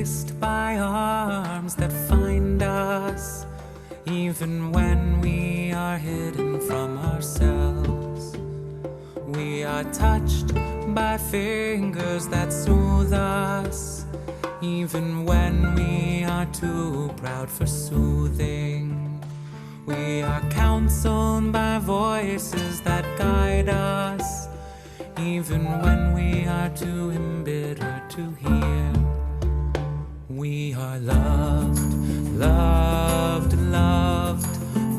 embraced by arms that find us, even when we are hidden from ourselves. We are touched by fingers that soothe us, even when we are too proud for soothing. We are counseled by voices that guide us, even when we are too embittered to hear. We are loved, loved, loved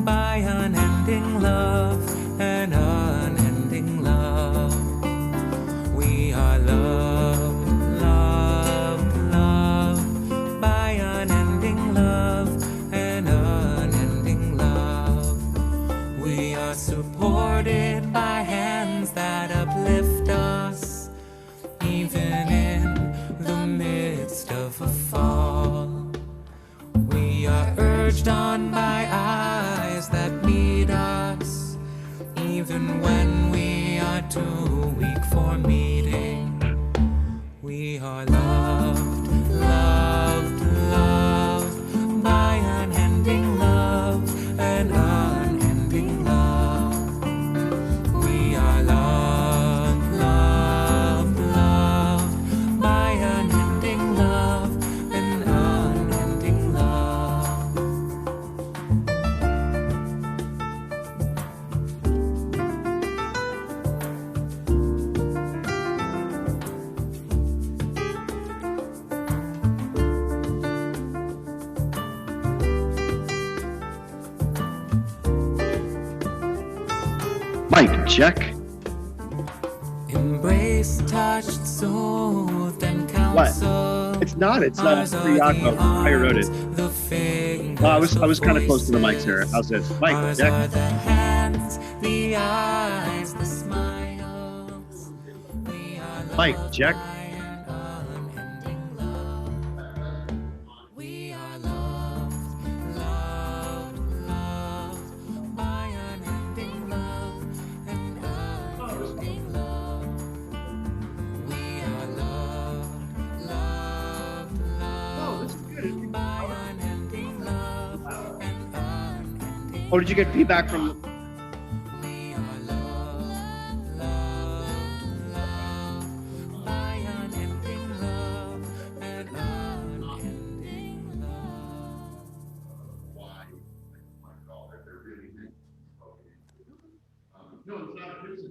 by unending love and unending love. We are loved, loved, loved by unending love and unending love. We are supported by hands that uplift us, even in the midst of a fall. We are urged on by eyes that meet us, even when we are too weak for meeting. We are loved, loved, loved by unending love and unending love. We are loved, loved, loved by unending love and unending love. Mic check. Embraced, touched, soothed, and What? counseled. It's not. It's Priyaco. I wrote it. I was kind of close to the mics here. How's this? Mic Ours are check. the hands, the eyes, the smiles. We are Mic loved check. by an unending love. We are loved, loved, loved by unending love and unending love. We are loved, loved, loved by unending love and unending. Oh, did you get feedback from? We are loved, loved, loved by unending love and unending love.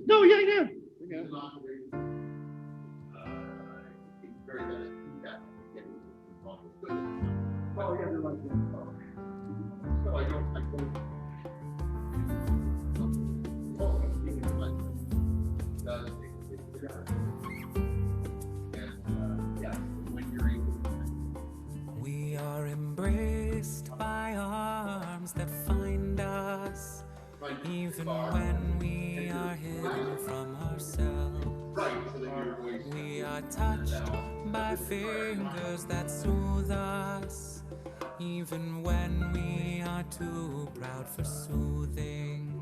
No, yeah. We are embraced by arms that find us, even when we are hidden from ourselves. We are touched by fingers that soothe us, even when we are too proud for soothing.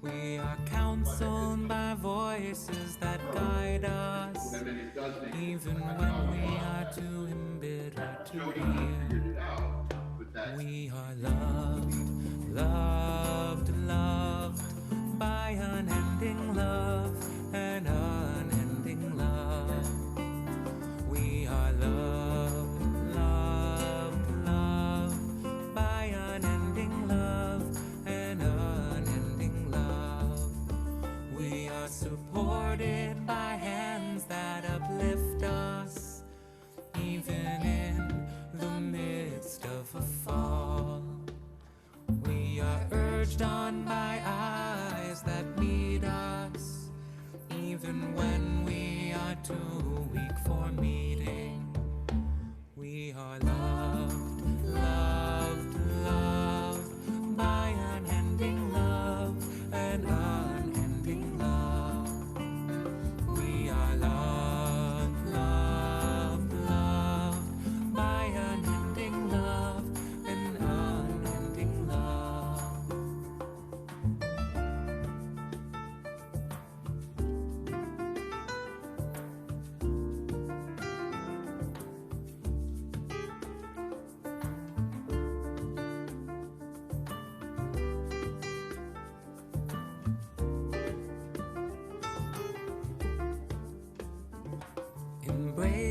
We are counseled by voices that guide us, even when we are too embittered to hear. We are loved, loved, loved by unending love and unending love. We are loved, loved, loved by unending love and unending love. We are supported by hands that uplift us, even in the midst of a fall. We are urged on by eyes that meet us,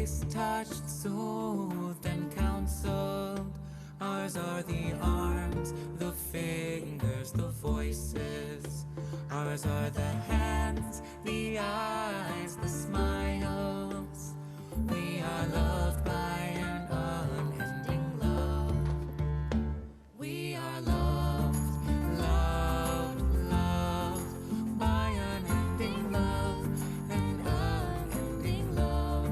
embraced, touched, soothed, and counseled. Ours are the arms, the fingers, the voices. Ours are the hands, the eyes, the smiles. We are loved by an unending love. We are loved, loved, loved by unending love, an unending love.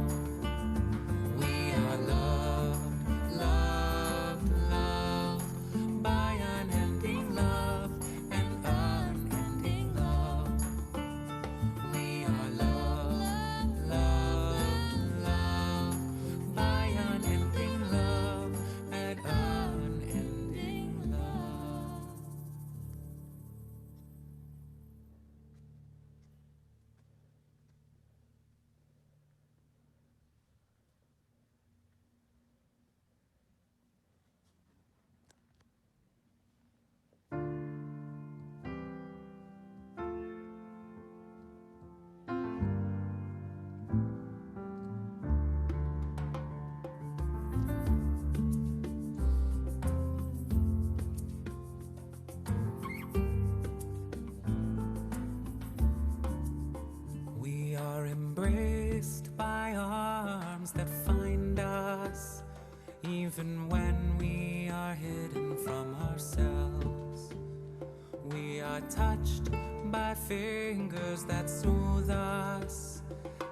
We are loved, loved, loved by unending love, an unending love. We are loved, loved, loved by unending love, an unending love. We are embraced by arms that find us, even when we are hidden from ourselves. We are touched by fingers that soothe us,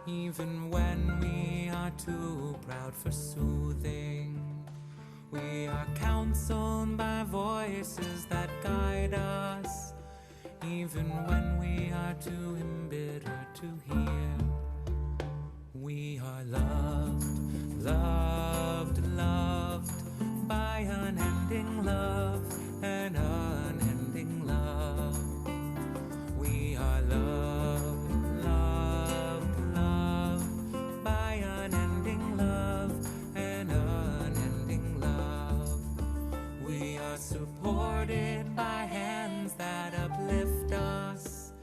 even when we are too proud for soothing. We are counseled by voices that guide us, even when we are too embittered to hear. We are loved, loved, loved by unending love, an unending love. We are loved, loved, loved by unending love, an unending love. We are supported by hands that uplift us,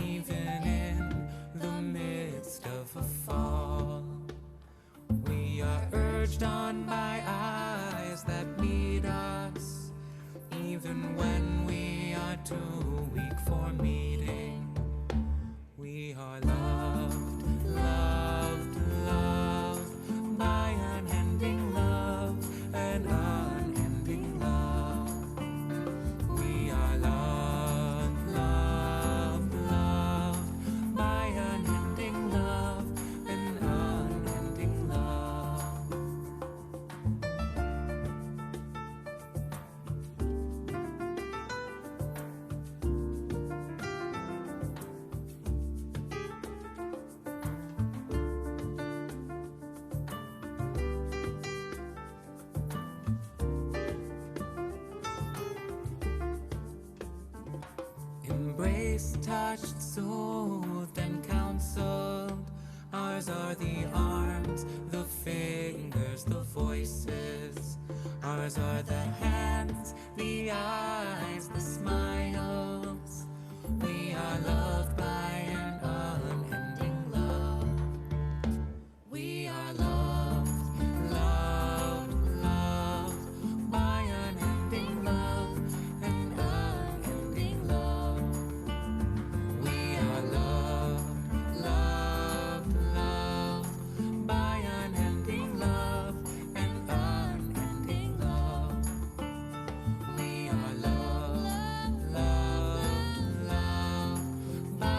even in the midst of a fall. We are urged on by eyes that meet us, even when we are too weak for meeting. We are loved, loved, loved by unending love, an unending love. We are loved, loved, loved by unending love, an unending love. Embraced, touched, soothed, and counseled. Ours are the arms, the fingers, the voices. Ours are the hands, the eyes, the smiles. We are loved by an unending love. We are loved, loved, loved by unending love, an unending love. We are loved, loved, loved by unending love, an unending love. We are loved, loved, loved by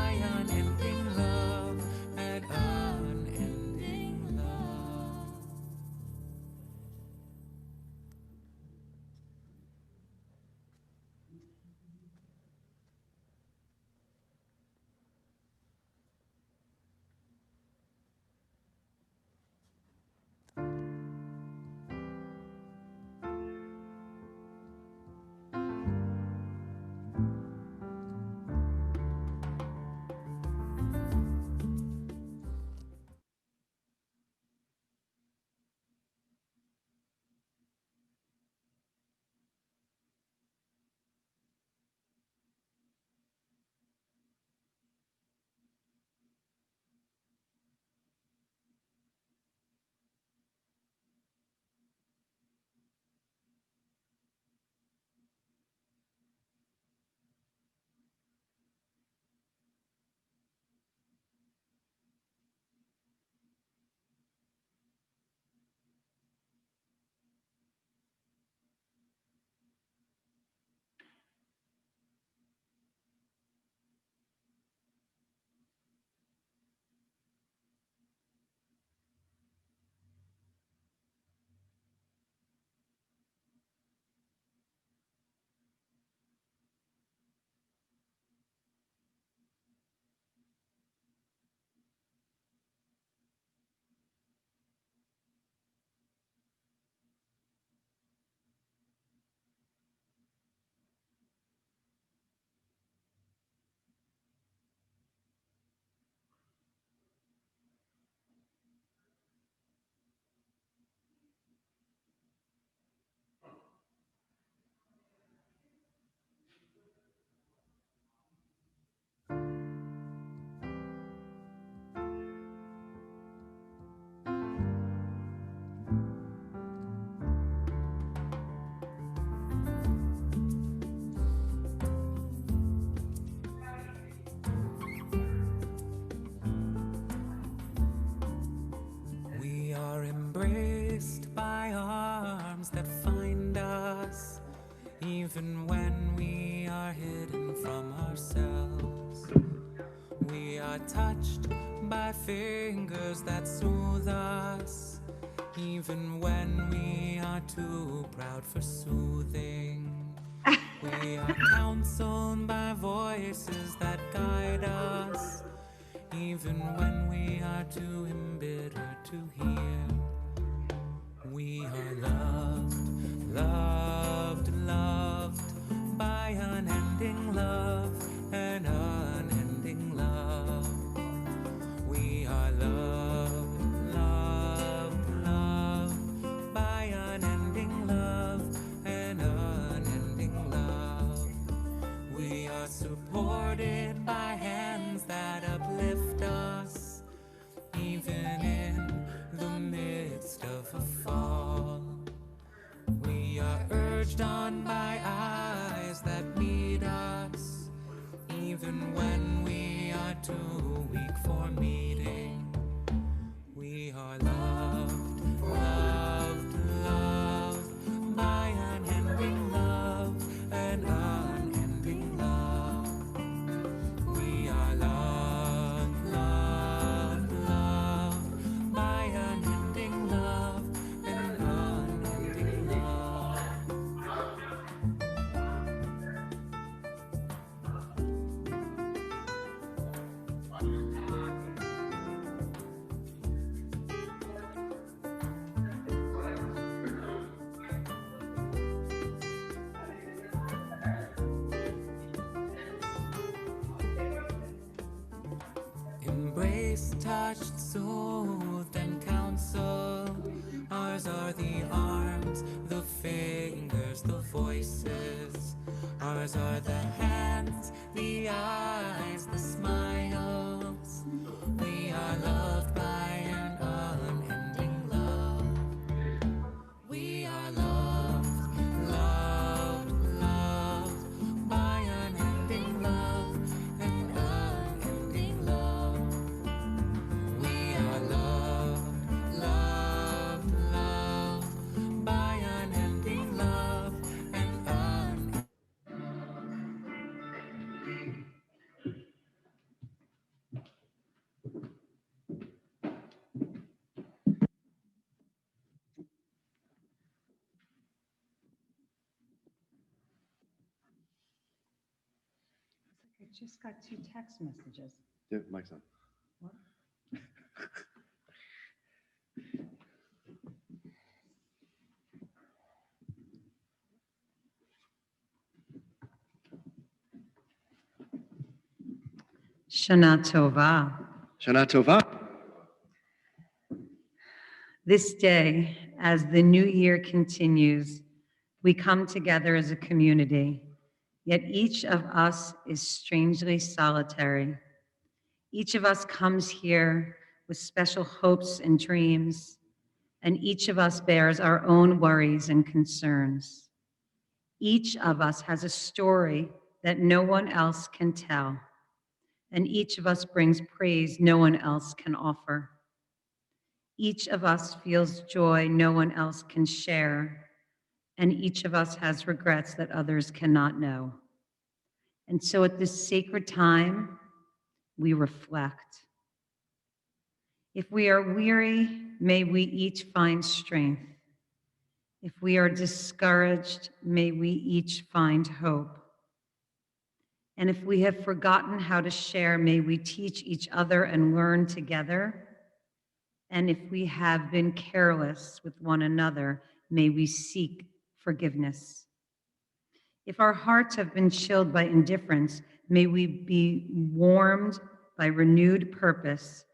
fingers that soothe us, even when we are too proud for soothing. We are counseled by voices that guide us, even when we are too embittered to hear. We are loved, loved, loved by unending love and unending love. We are loved, loved, loved by unending love and unending love. We are supported by hands that uplift us, even in the midst of a fall. We are urged on by eyes that meet us, even when we are too weak for meeting. We are loved, loved, loved by unending love and unending love. We are loved, loved, loved by unending love and unending love. Embraced, touched, soothed, and counseled. Ours are the arms, the fingers, the voices. Ours are the hands, the eyes, the smiles. We are loved by an unending love. We are loved, loved, loved by unending love and unending love. We are loved, loved, loved by unending love and unending. I just got 2 text messages. Yeah, mic's on. What? Shana Tova. Shana Tova. This day, as the new year continues, we come together as a community, yet each of us is strangely solitary. Each of us comes here with special hopes and dreams, and each of us bears our own worries and concerns. Each of us has a story that no one else can tell, and each of us brings praise no one else can offer. Each of us feels joy no one else can share, and each of us has regrets that others cannot know. And so at this sacred time, we reflect. If we are weary, may we each find strength. If we are discouraged, may we each find hope. And if we have forgotten how to share, may we teach each other and learn together. And if we have been careless with one another, may we seek forgiveness. If our hearts have been chilled by indifference, may we be warmed by renewed purpose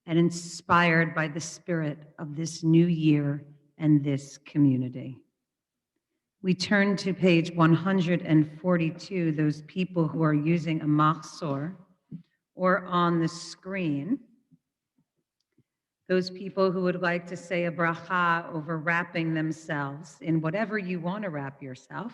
and inspired by the spirit of this new year and this community. We turn to page 142, those people who are using a machzor or on the screen. Those people who would like to say a bracha over wrapping themselves in whatever you want to wrap yourself.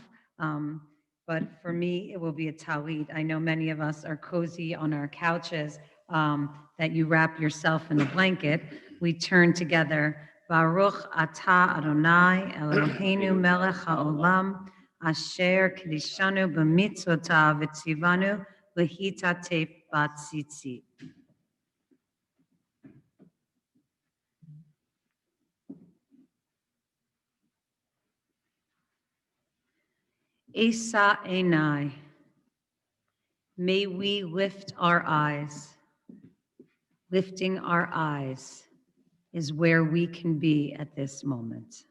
But for me, it will be a talit. I know many of us are cozy on our couches, that you wrap yourself in a blanket. We turn together. Baruch atah Adonai Eloheinu melech haolam asher kiddushanu b'mitzvotav v'tzivanu lehitatef b'tzitzit. Esa Enai. May we lift our eyes. Lifting our eyes is where we can be at this moment.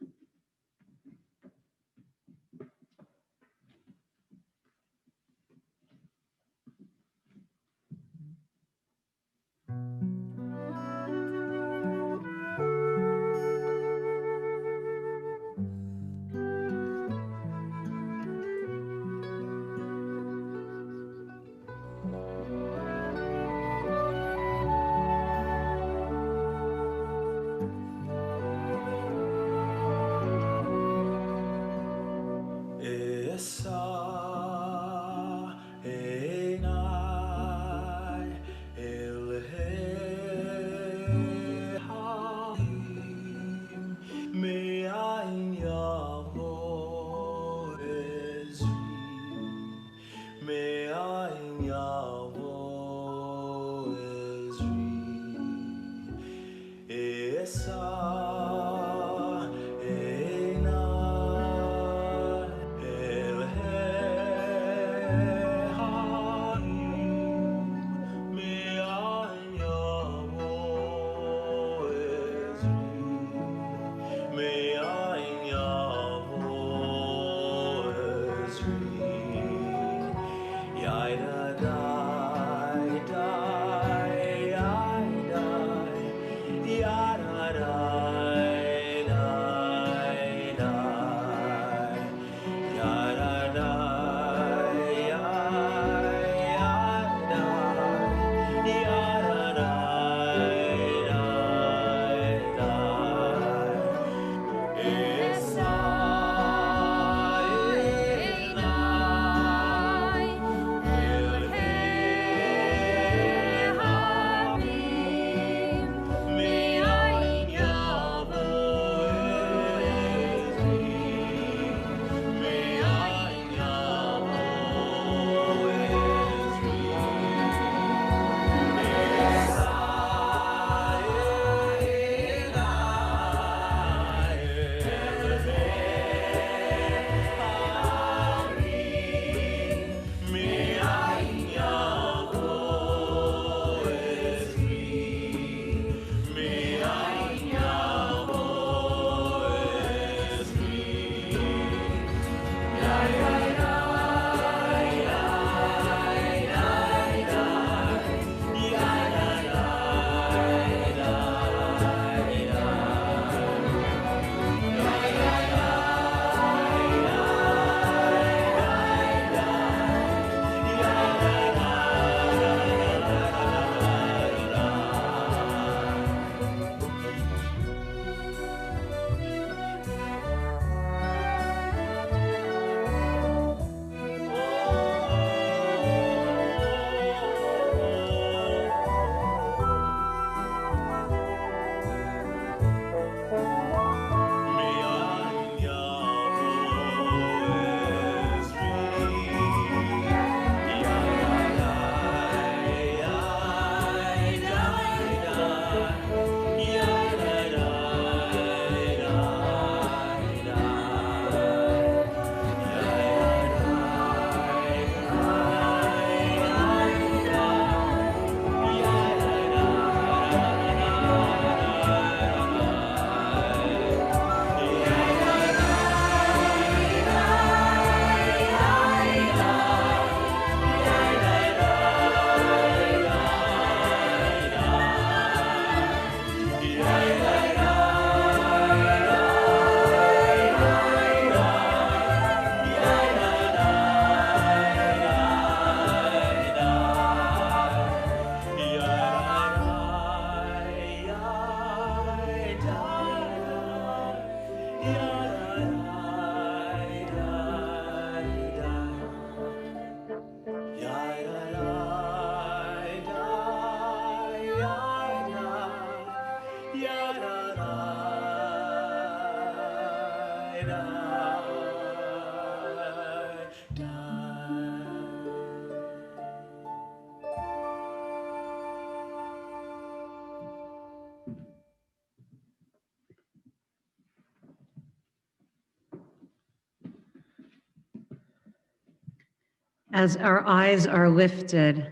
As our eyes are lifted,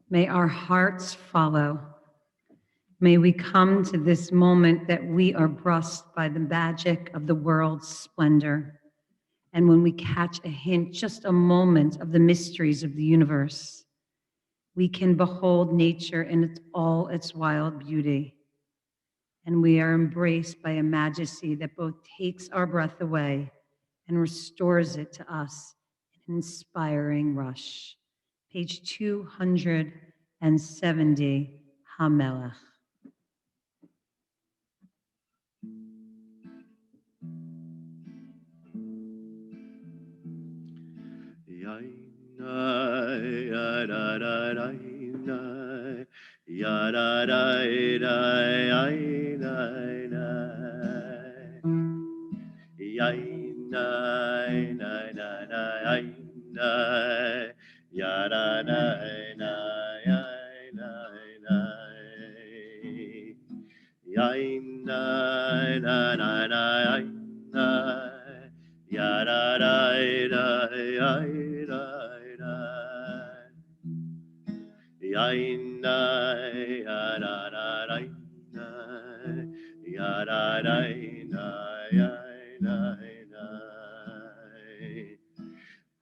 may our hearts follow. May we come to this moment that we are brushed by the magic of the world's splendor. And when we catch a hint, just a moment of the mysteries of the universe, we can behold nature in all its wild beauty. And we are embraced by a majesty that both takes our breath away and restores it to us in an inspiring rush. Page 270, HaMelech.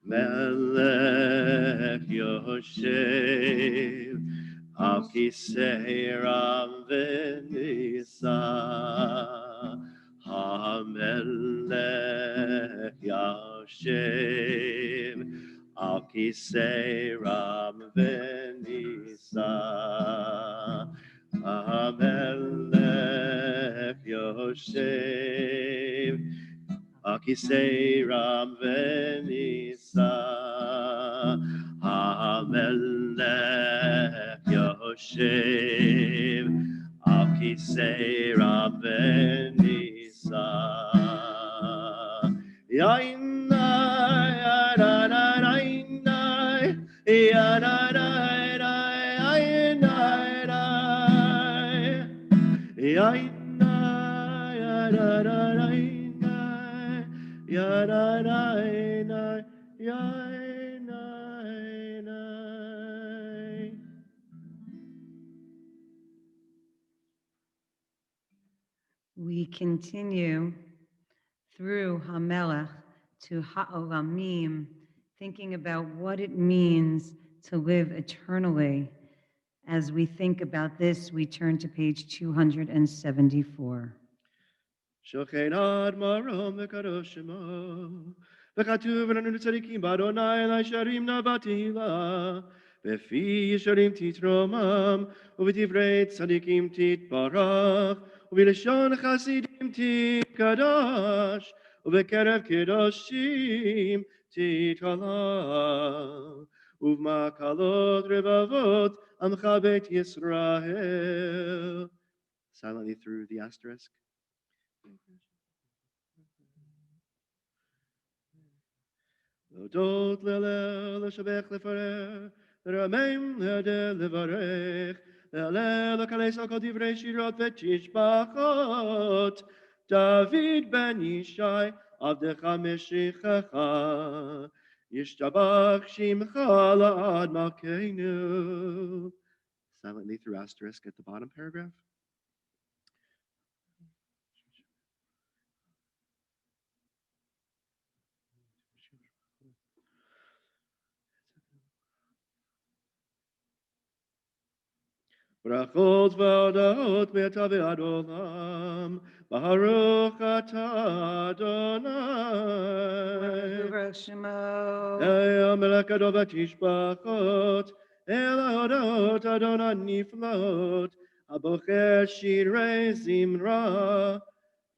Melech Yoshev Al Kisei Ram V'Nisa HaMelech Yoshev Al Kisei Ram V'Nisa HaMelech Yoshev Akisei Ram Venisa HaMelech Yoshev Akisei Ram Venisa Yainai Yainai Yainai Yainai We continue through HaMelech to Ha'olamim, thinking about what it means to live eternally. As we think about this, we turn to page 274. שוכן עד מרום וקדוש שמו, וכתוב לנו צדיקים באדוני לישרים נאווה תהילה, בפי ישרים תתרומם, ובדברי צדיקים תתברך, ובלשון חסידים תתקדש, ובקרב קדושים תתהלל, ובמקהלות רבבות עמך בית ישראל. Silently through the asterisk. להודות להלל, לשבח לפאר, לרמם להדל לברך, להלל לקלס על כל דברי שירות ותשבחות, דוד בן ישי, עבדך משיחך, ישתבח שמך לעד מלכנו. Silently through asterisk at the bottom paragraph. ברכות והודעות מעתה ועד עולם, ברוך אתה אדוני. ברוך שמו. אל המלך גדול ותשבחות, אל ההודעות אדוני נפלאות, הבוחר שירי זמרה,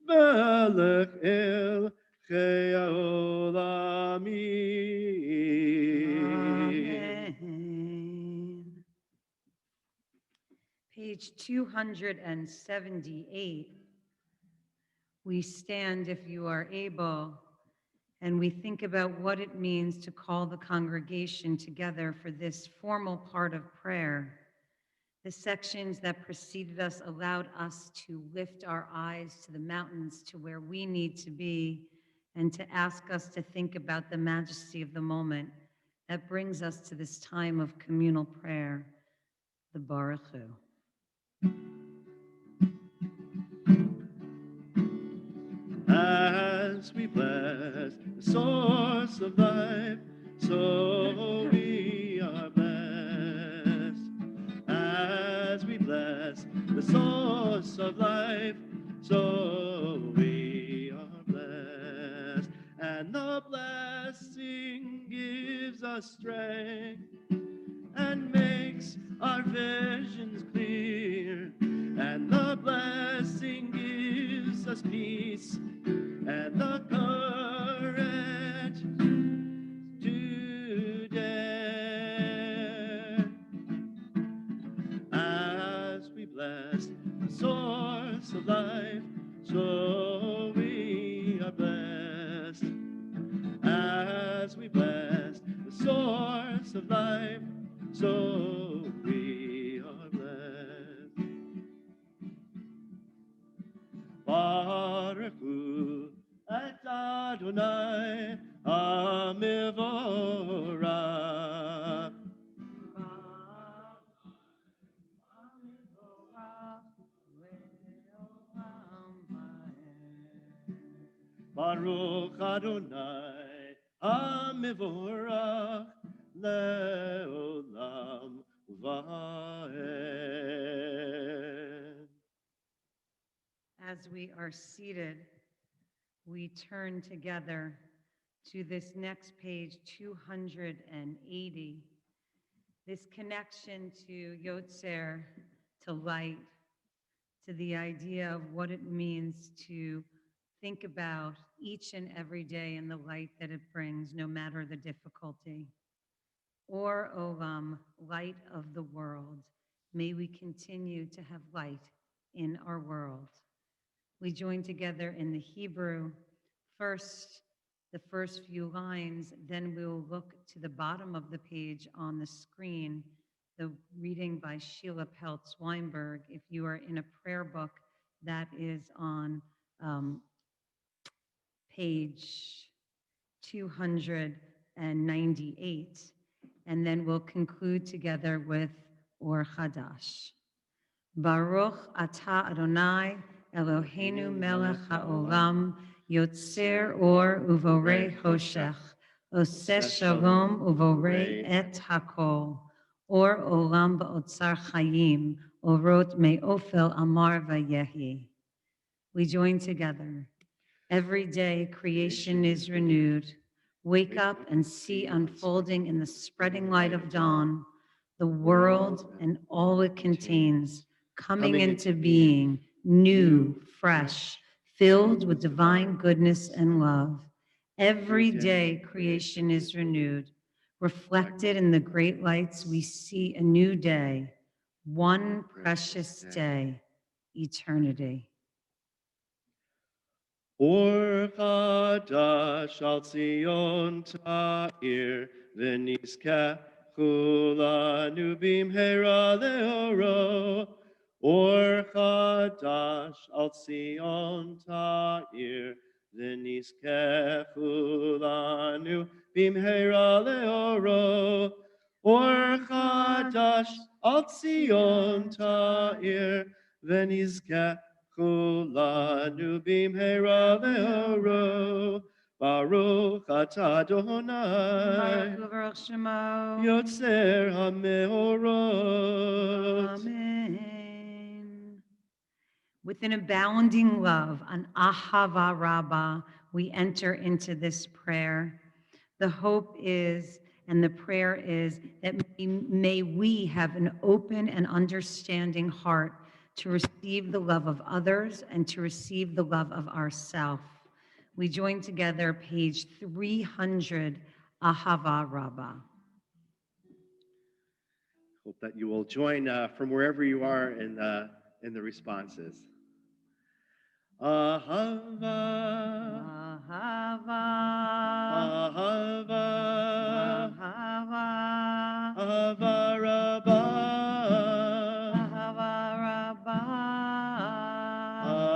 מלך אל חיי העולמים. Page 278, we stand, if you are able, and we think about what it means to call the congregation together for this formal part of prayer. The sections that preceded us allowed us to lift our eyes to the mountains, to where we need to be, and to ask us to think about the majesty of the moment That brings us to this time of communal prayer, the Baruch Hu. As we bless the source of life, so we are blessed. As we bless the source of life, so we are blessed. And the blessing gives us strength and makes our visions clear. And the blessing gives us peace and the courage to dare. As we bless the source of life, so we are blessed. As we bless the source of life, so we are blessed. Baruch Hu et Adonai Amivorach. Baruch Adonai Amivorach Leolam Vaed. As we are seated, we turn together to this next page, 280. This connection to Yotzer, to light, to the idea of what it means to think about each and every day and the light that it brings, no matter the difficulty. Or Olam, light of the world, may we continue to have light in our world. We join together in the Hebrew, first, the first few lines, then we'll look to the bottom of the page on the screen, the reading by Sheila Peltz Weinberg. If you are in a prayer book, that is on page 298. And then we'll conclude together with Or Chadash. Baruch atah Adonai Eloheinu melech haolam yotzer or uvorei hoshech oseh shalom uvorei et hakol or olam ba'otzar chayim orot me'ofel amar vayehi. We join together. Every day creation is renewed. Wake up and see unfolding in the spreading light of dawn the world and all it contains, coming into being, new, fresh, filled with divine goodness and love. Every day creation is renewed. Reflected in the great lights, we see a new day, one precious day, eternity. Or Chadash al Zion Ta'ir v'nizkechu lanu bimheira leoro. Or Chadash al Zion Ta'ir v'nizkechu lanu bimheira leoro. Or Chadash al Zion Ta'ir v'nizkechu Kulanu bimheira leoro, Baruch atah Adonai, Baruch Shemo. Yotzer hameorot. Amen. With an abounding love, an ahava rabbah, we enter into this prayer. The hope is, and the prayer is, that may we have an open and understanding heart to receive the love of others and to receive the love of ourselves. We join together page 300, Ahava Rabbah. Hope that you will join from wherever you are in the responses. Ahava, Ahava, Ahava, Ahava, Ahava Rabbah, Ahava Rabbah,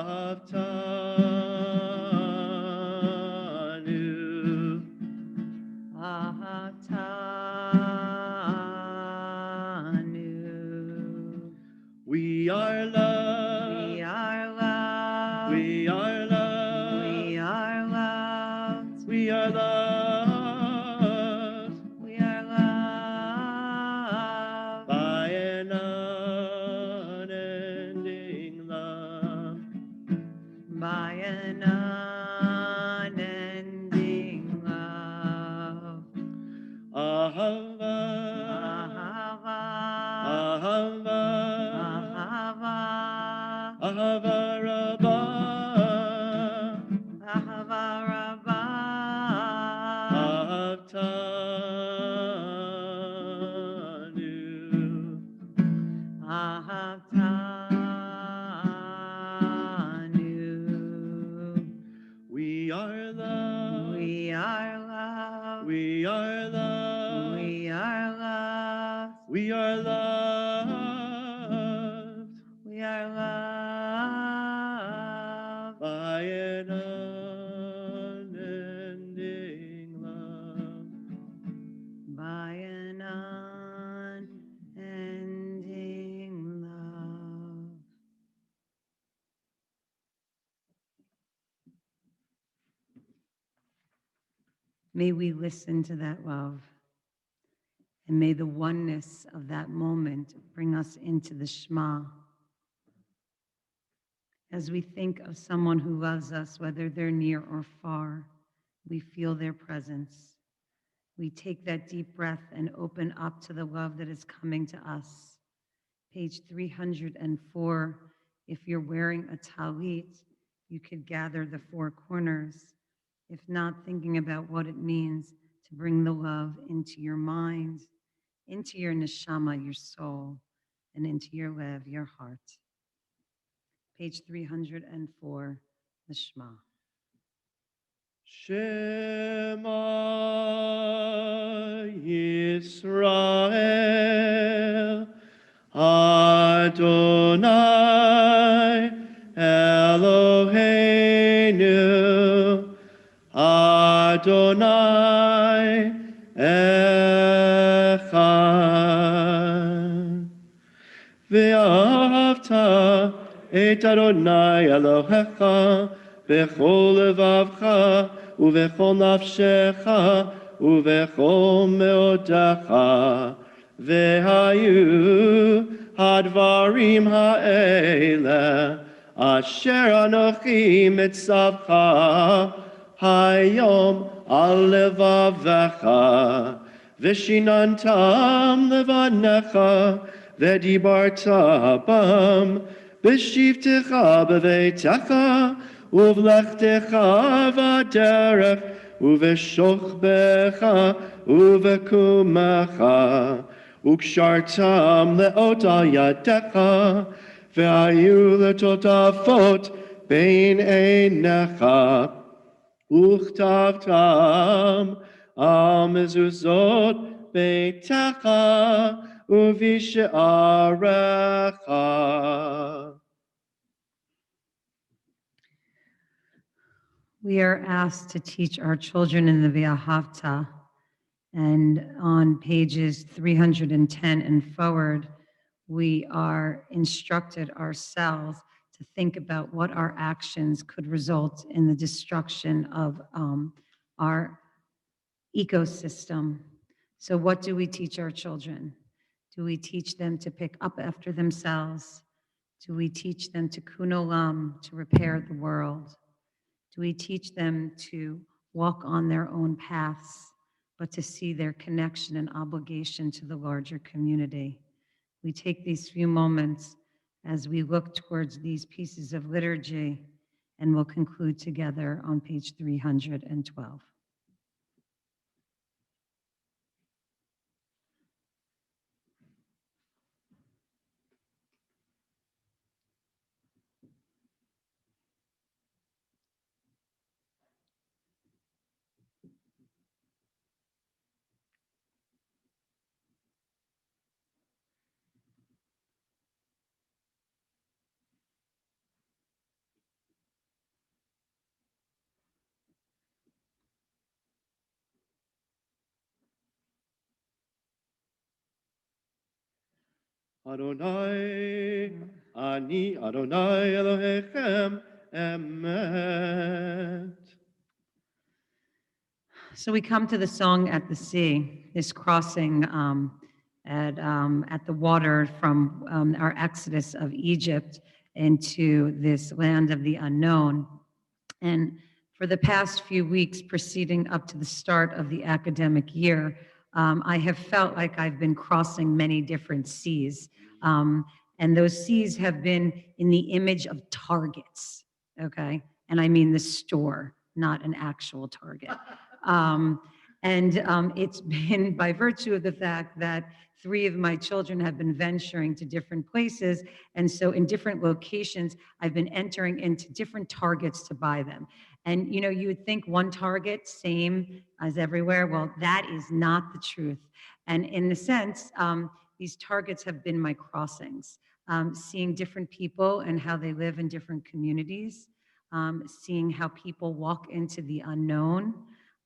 Ahavtanu, Ahavtanu. We are loved. We are loved. We are loved. We are loved. By an unending love. By an unending love. Ahava. Ahava. Ahava. Ahava. Ahava Rabbah. Ahava Rabbah. Ahavtanu. Ahavtanu. We are loved. We are loved. We are loved. We are loved. We are loved. We are loved. By an unending love. By an unending love. May we listen to that love. And may the oneness of that moment bring us into the Shema. As we think of someone who loves us, whether they're near or far, we feel their presence. We take that deep breath and open up to the love that is coming to us. Page 304, if you're wearing a talit, you could gather the four corners. If not, thinking about what it means to bring the love into your mind, into your neshama, your soul, and into your lev, your heart. Page 304, the Shema. Shema Yisrael, Adonai Eloheinu, Adonai Echad. Ve'ahavta et Adonai Elohecha bechol levavcha uvechol nafshecha uvechol meodecha ve'hayu hadvarim ha'ele asher anochi mitzavcha hayom al levavecha v'shinantam levanecha v'dibarta bam b'shivtecha b'veitecha uvlechtecha v'derech uv'shochbecha uv'kumecha ukshartam leot al yadecha v'ayu letotafot bein einecha uchtavtam al mezuzot beitecha uvishe'arecha. We are asked to teach our children in the V'ahavta, and on pages 310 and forward, we are instructed ourselves to think about what our actions could result in the destruction of our ecosystem. So what do we teach our children? Do we teach them to pick up after themselves? Do we teach them to kunolam, to repair the world? Do we teach them to walk on their own paths, but to see their connection and obligation to the larger community? We take these few moments as we look towards these pieces of liturgy, and we'll conclude together on page 312. Adonai, Ani Adonai Elohechem, emet. So we come to the song at the sea, this crossing at the water from our exodus of Egypt into this land of the unknown. And for the past few weeks preceding up to the start of the academic year, I have felt like I've been crossing many different seas. And those seas have been in the image of targets, okay? And I mean the store, not an actual target. It's been by virtue of the fact that 3 of my children have been venturing to different places. And so in different locations, I've been entering into different targets to buy them. And you would think one target, same as everywhere. Well, that is not the truth. And in a sense, these targets have been my crossings, seeing different people and how they live in different communities, seeing how people walk into the unknown.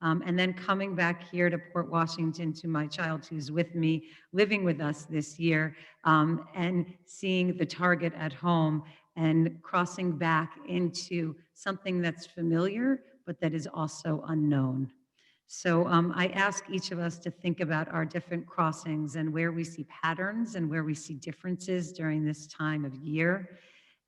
And then coming back here to Port Washington to my child who's with me, living with us this year, and seeing the target at home and crossing back into something that's familiar, but that is also unknown. So I ask each of us to think about our different crossings and where we see patterns and where we see differences during this time of year,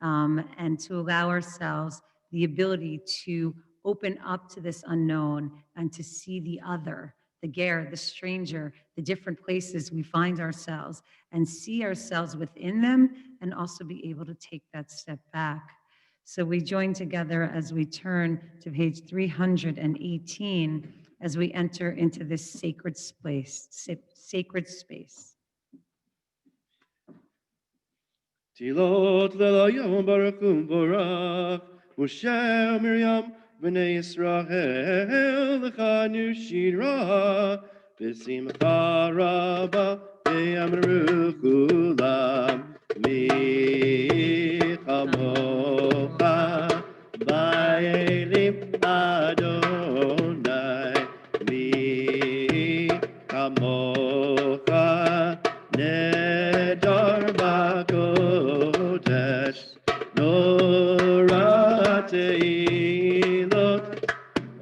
and to allow ourselves the ability to open up to this unknown and to see the other, the ger, the stranger, the different places we find ourselves, and see ourselves within them, and also be able to take that step back. So we join together as we turn to page 318 as we enter into this sacred space, sacred space. Tilot lelayom baruchum borach, Moshe Miriam b'nei Yisrael l'chanu shira, b'simcha rabba v'yamru kulam, mi chamocha ba'elim Adonai, mi chamocha nedar b'kodesh, Nora teilot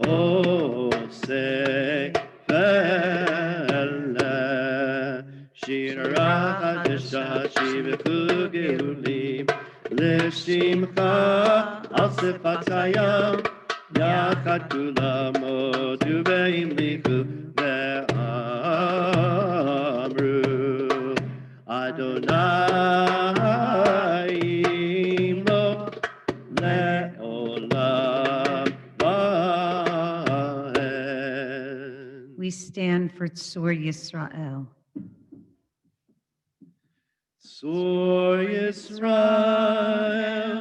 oseh v'ele, shira chadesha shivechu gelulim, l'shimcha al sefat hayam, yachad kulam odu ve'imlichu ve'amru, Adonai imo le'olam va'ed. We stand for Tzur Yisrael. Tzur Yisrael,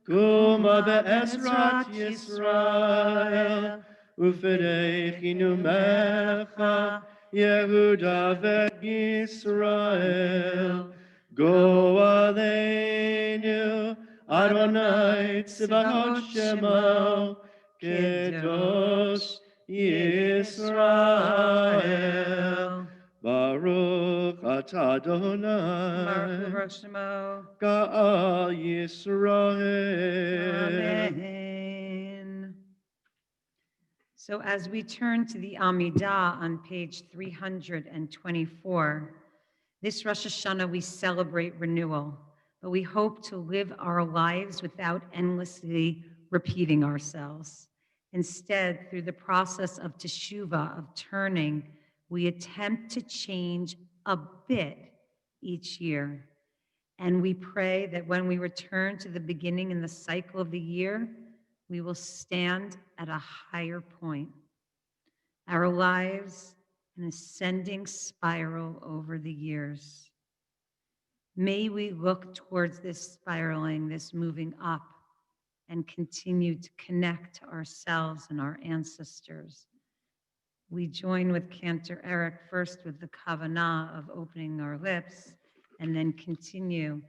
kuma be'ezrat Yisrael, ufedechinu mecha, Yehuda ve'Yisrael. Go aleinu, Adonai tzivahot shemo, Kedosh Yisrael. Baruch atah Adonai, Ga'al Yisrael. Amen. So as we turn to the Amidah on page 324, this Rosh Hashanah we celebrate renewal, but we hope to live our lives without endlessly repeating ourselves. Instead, through the process of teshuvah, of turning, we attempt to change a bit each year. And we pray that when we return to the beginning in the cycle of the year, we will stand at a higher point. Our lives, an ascending spiral over the years. May we look towards this spiraling, this moving up, and continue to connect to ourselves and our ancestors. We join with Cantor Eric first with the kavanah of opening our lips, and then continue,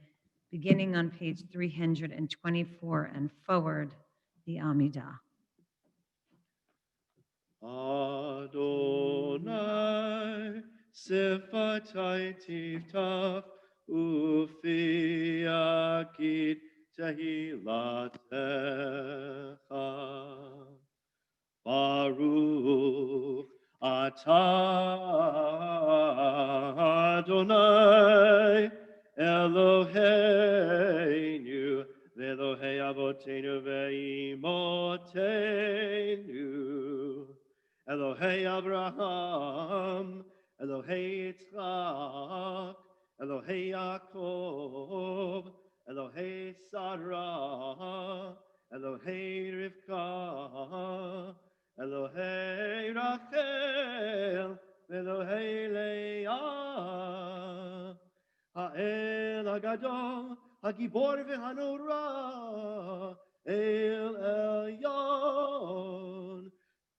beginning on page 324 and forward, the Amidah. Adonai, Sifatai Tiftach, Ufi Akid Tehilatem. Atah Adonai Eloheinu Elohei Avotenu ve'imotenu Elohei Abraham Elohei Yitzchak Elohei Yaakov Elohei Sarah Elohei Rivka Elohei Rachel Elohei Leah Ha'el HaGadol Hagibor v'hanora El Elyon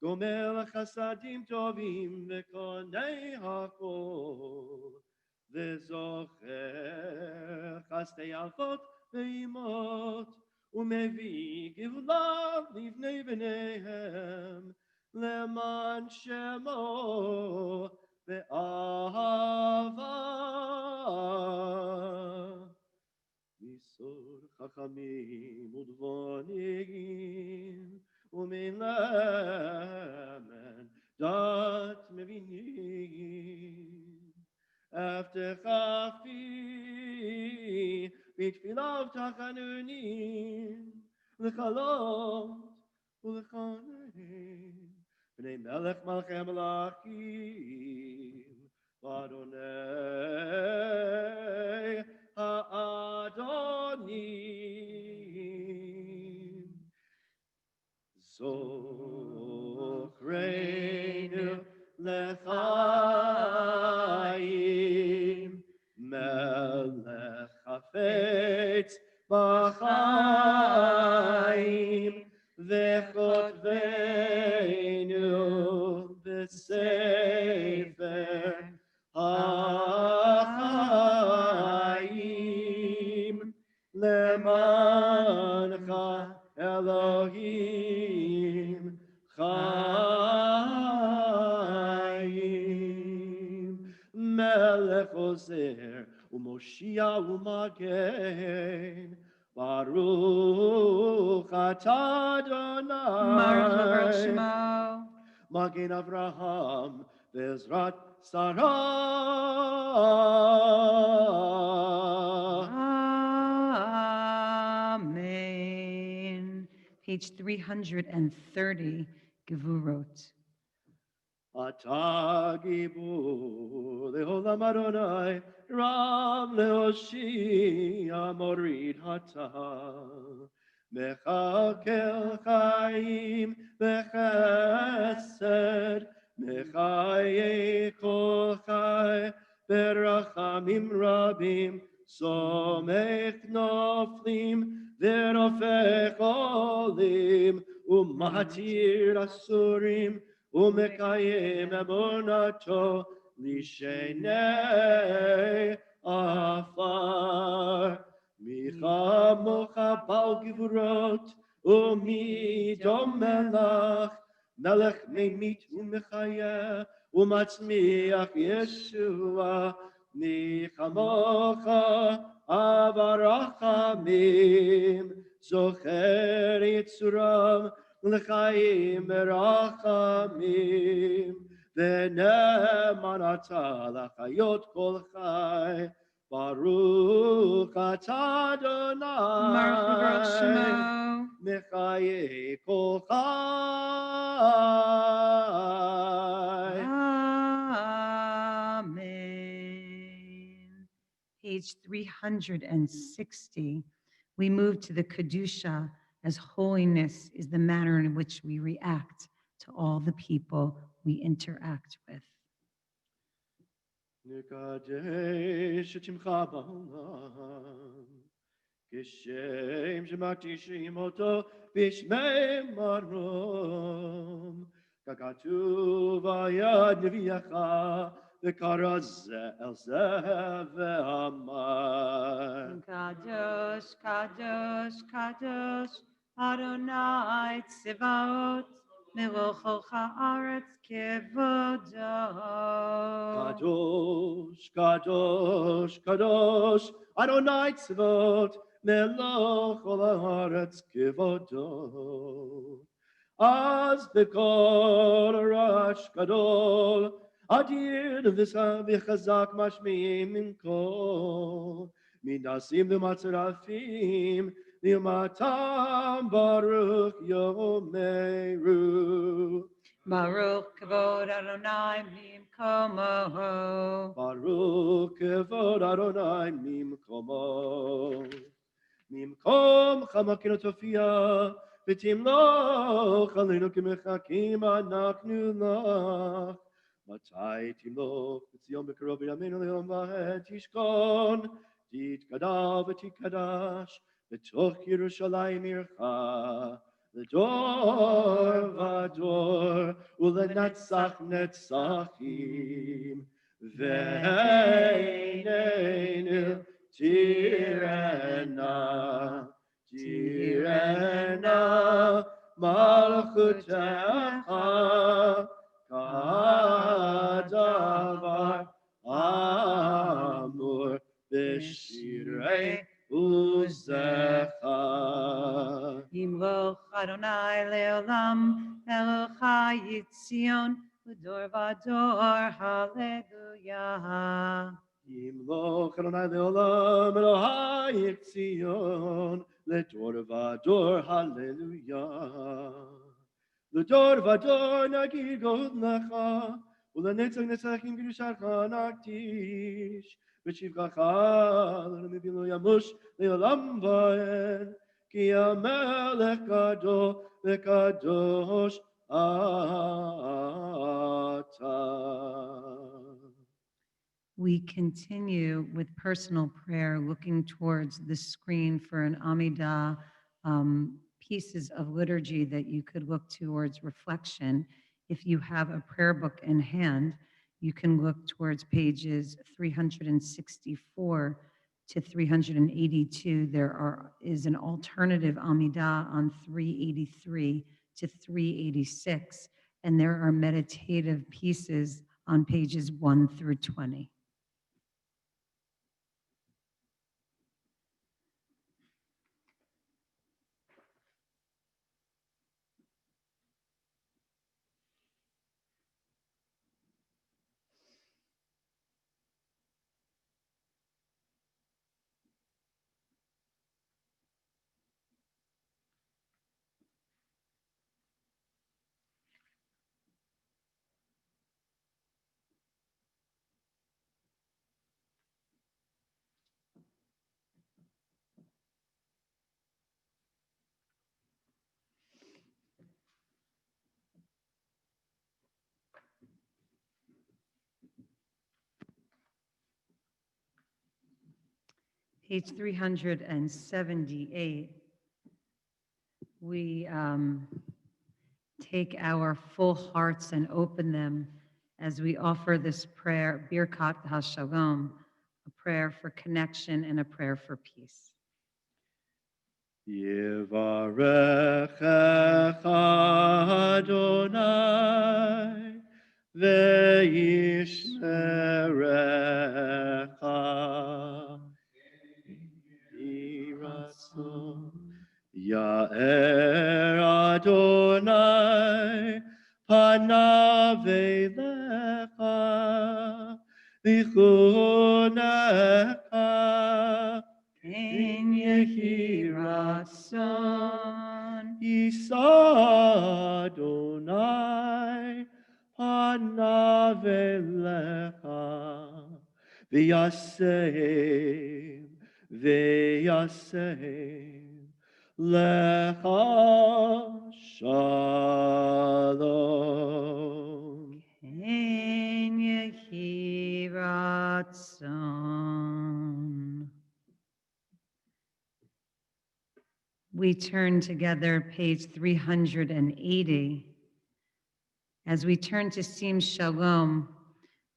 Gomel Chasadim Tovim V'konei HaKol V'zocher Chastei Avot Ve'imot Umevi Givlav Livnei B'neihem Leman Shemo Ve'ahava Misor Chachamim Udvonim Umin Lemen Dat Mevinim After Chafi Bitfilav Tachanunim Lechalot Ulechanim B'nei Melech Malchem Melachim Adonai Ha'adonim Zochreinu L'chaim Melech Hafetz B'chaim V'chotveinu B'sefer HaChaim Lemancha Elohim Chaim Melech Ozer Umoshia Umagen Baruch Atah Baruch Adonai Shemo. Magen Avraham Bezrat Sarah Amen. Page 330, Gevurot. Atah Gibur Leolam Adonai Ram Leoshia Morid Hatah Mechakel Chaim Bechesed Mechaye Kol Chai Berachamim Rabim Somech Noflim Verofech Olim Umatir Asurim Umekayim Emunato Lishenei Afar Micha Mocha Bal Givurot Umi Dom Melach Melech Memit Umechaya Umatzmiach Yeshua Micha Mocha Avarachamim Zocher Yitzuram L'chaim berachamim v'ne'emanata l'chayot kol chai Baruch Atah Baruch Adonai Shemo. Mechaye kol chai Amen. Page 360. We move to the Kedusha, as holiness is the manner in which we react to all the people we interact with. Nekadesh et Shimcha ba'olam Kishem shemakdishim oto b'shmei marom Kakatuv ayad neviyacha v'kara ze el ze ve'amar Kadosh, Kadosh, Kadosh, Adonai Tzivaot, Merochol haaretz kevodo. Kadosh, Kadosh, Kadosh, Adonai Tzvot, Melech Kol Haaretz Kevodo. אז בכל רעש גדול, אדיר וחזק משמיעים מנקול, מנסים ומצרפים, נעמתם ברוך יאמרו. Baruch kavod Adonai mimkomo. ברוך כבוד אדוני ממקומו. ממקום חמקנו תופיע, ותמלוך עלינו כמחכים אנחנו לך. מתי תמלוך בציון בקרוב בימינו ליום ועת תשכון, תתגדל ותתקדש בתוך ירושלים עירך, לדור ודור ולנצח נצחים. ועינינו תראנה, תראנה מלכותך, כדבר אמור בשירי עוזך. ימלוך אדוני לעולם, אלוהי יציון, לדור ודור, הללויה. ימלוך אדוני לעולם, אלוהי ציון, לדור ודור, הללויה. לדור ודור נגיד גודלך, ולנצח נצחים קדושתך נקדיש. ושבחך למבין לא ימוש לעולם ועד, כי המלך גדול וקדוש אתה. We continue with personal prayer, looking towards the screen for an Amidah, pieces of liturgy that you could look towards reflection. If you have a prayer book in hand, you can look towards pages 364 to 382. There is an alternative Amidah on 383 to 386, and there are meditative pieces on pages 1 through 20. Page 378, we take our full hearts and open them as we offer this prayer, Birkat HaShalom, a prayer for connection and a prayer for peace. יברכך אדוני וישמרך. יהי רצון יאר אדוני פניו אליך ויחונך. כן יהי רצון יישא אדוני פניו אליך וישם לך שלום. כן יהי רצון. We turn together page 380. As we turn to Sim Shalom,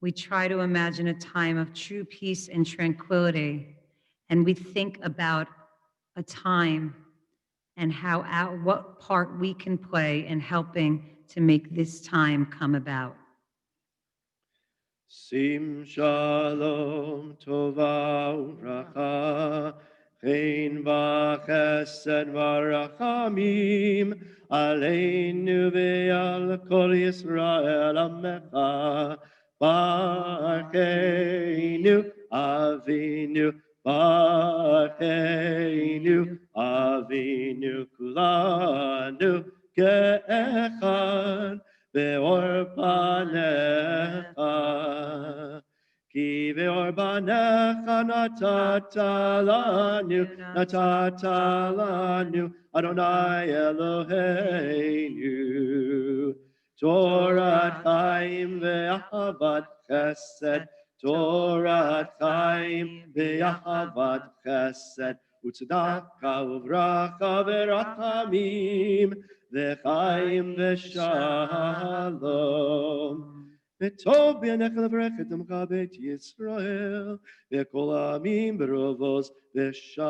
we try to imagine a time of true peace and tranquility, and we think about a time and what part we can play in helping to make this time come about. שים שלום טובה וברכה, חן וחסד ורחמים, עלינו ועל כל ישראל עמך, ברכנו אבינו, ברכנו אבינו כולנו כאחד באור פניך. כי באור פניך נתת לנו, אדוני אלוהינו, תורת חיים ואהבת חסד, תורת חיים ואהבת חסד, וצדקה וברכה ורחמים, וחיים ושלום. וטוב בעיניך לברך את עמך בית ישראל, וכל העמים ברובוז ושלום.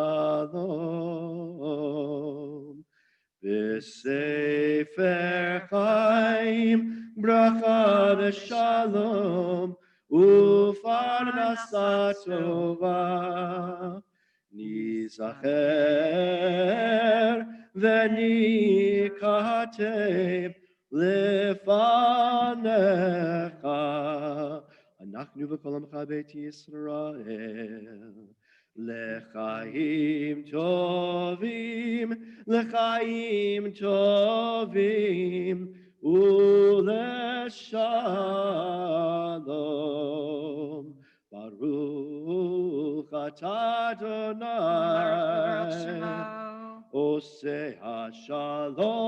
בספר חיים ברכה ושלום, ופרנסה טובה. ניזכר וניכתב לפניך, אנחנו וכל עמך בית ישראל, לחיים טובים, לחיים טובים ולשלום. ברוך אתה אדוני, עושה השלום.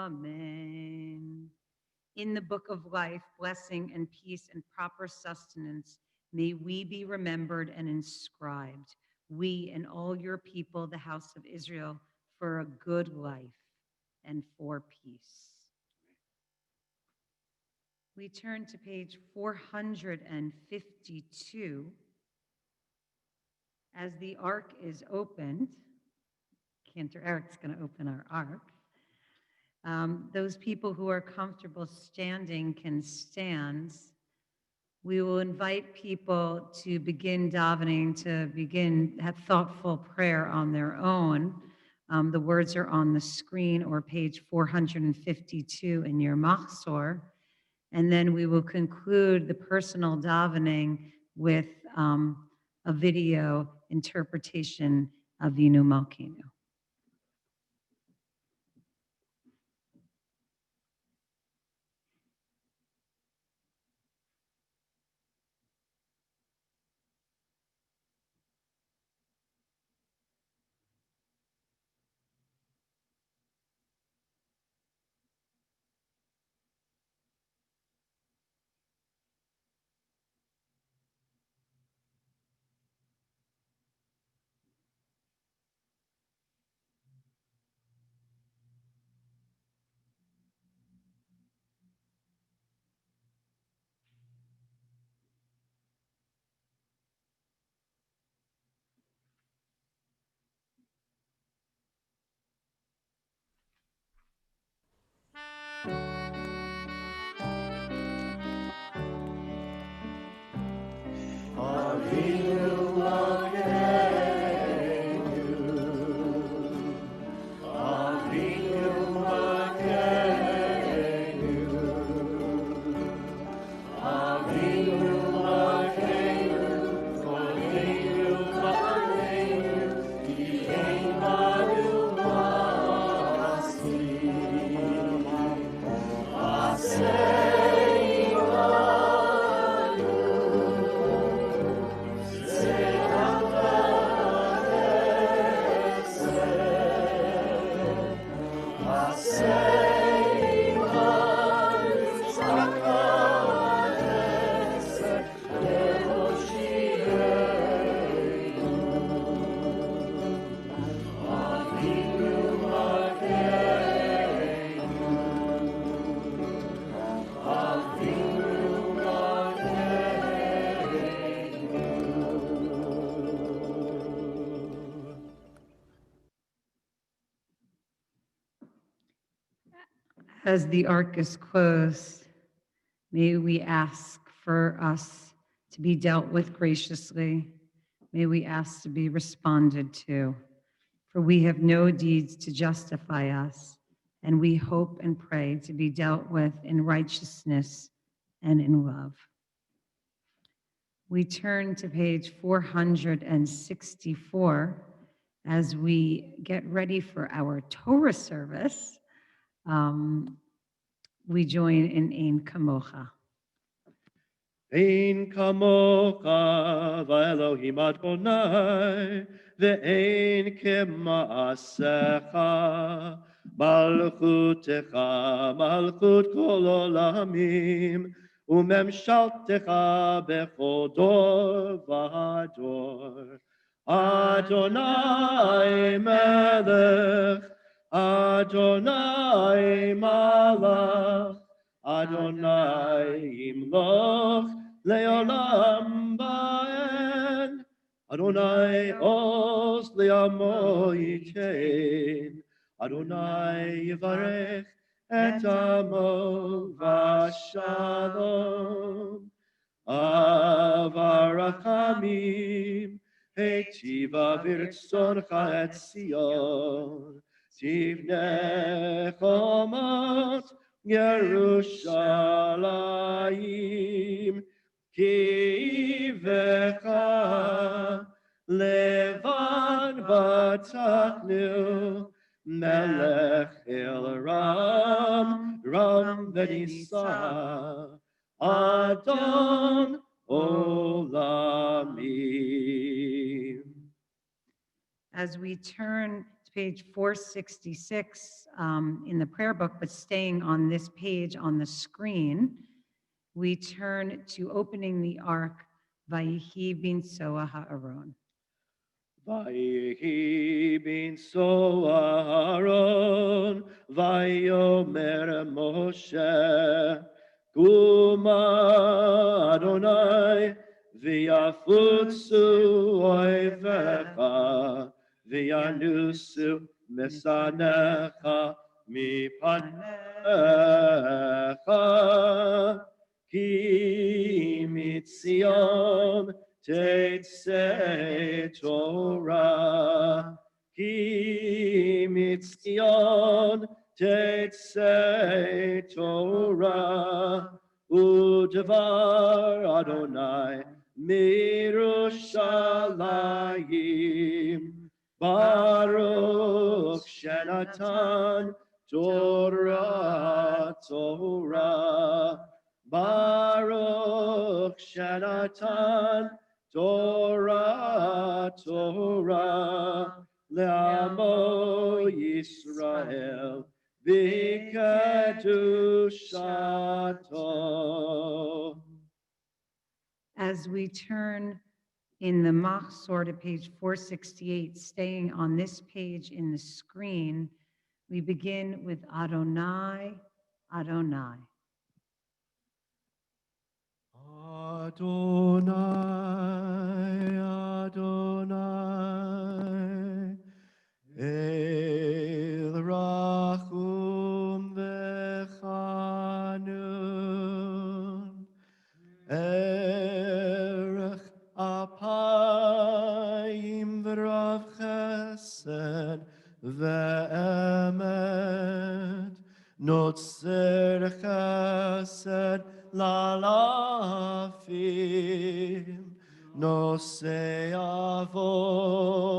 Amen. In the book of life, blessing and peace and proper sustenance, may we be remembered and inscribed, we and all your people, the house of Israel, for a good life and for peace. We turn to page 452. As the ark is opened, Cantor Eric's going to open our ark. Those people who are comfortable standing can stand. We will invite people to begin davening, to begin have thoughtful prayer on their own. The words are on the screen or page 452 in your Machzor. And then we will conclude the personal davening with a video interpretation of Avinu Malkeinu. As the ark is closed, may we ask for us to be dealt with graciously, may we ask to be responded to. For we have no deeds to justify us, and we hope and pray to be dealt with in righteousness and in love. We turn to page 464 as we get ready for our Torah service. We join in Ein Kamocha. Ein kamocha v'Elohim Adonai, ve'ein kema'asecha, malchutecha, malchut kol olamim, umemshaltecha bechol dor v'dor. Adonai melech, Adonai malach, Adonai imloch leolam ba'en. Adonai os le'amo yitein. Adonai yivarech et amo v'shalom. Avarachamim heitiva v'ritzoncha et Sion. Tivnei chomot Yerushalayim kivecha levan v'tachnu melech el ram v'nisa Adon olamim. As we turn to page 466 in the prayer book, but staying on this page on the screen, we turn to opening the ark, Vayihi bin Soa Ha'aron. Vayihi bin Soa Ha'aron, Vayomer Moshe, Kuma Adonai, V'yafutzu oivecha, V'yanusu mesanecha mipanecha, Ki mitzion tetzei Torah, Ki mitzion tetzei Torah, Udevar Adonai mirushalayim, Baruch Shenatan Torah Torah, Baruch Shenatan Torah Torah, Le'amo Yisrael B'kedushato. As we turn in the Machzor to page 468, staying on this page in the screen, we begin with Adonai, Adonai. Adonai, Adonai, El Rachum V'Chanun, Erech Apayim V'Rav Chesed V'Emet, Notzer Chesed Lalafim, Nosei Avon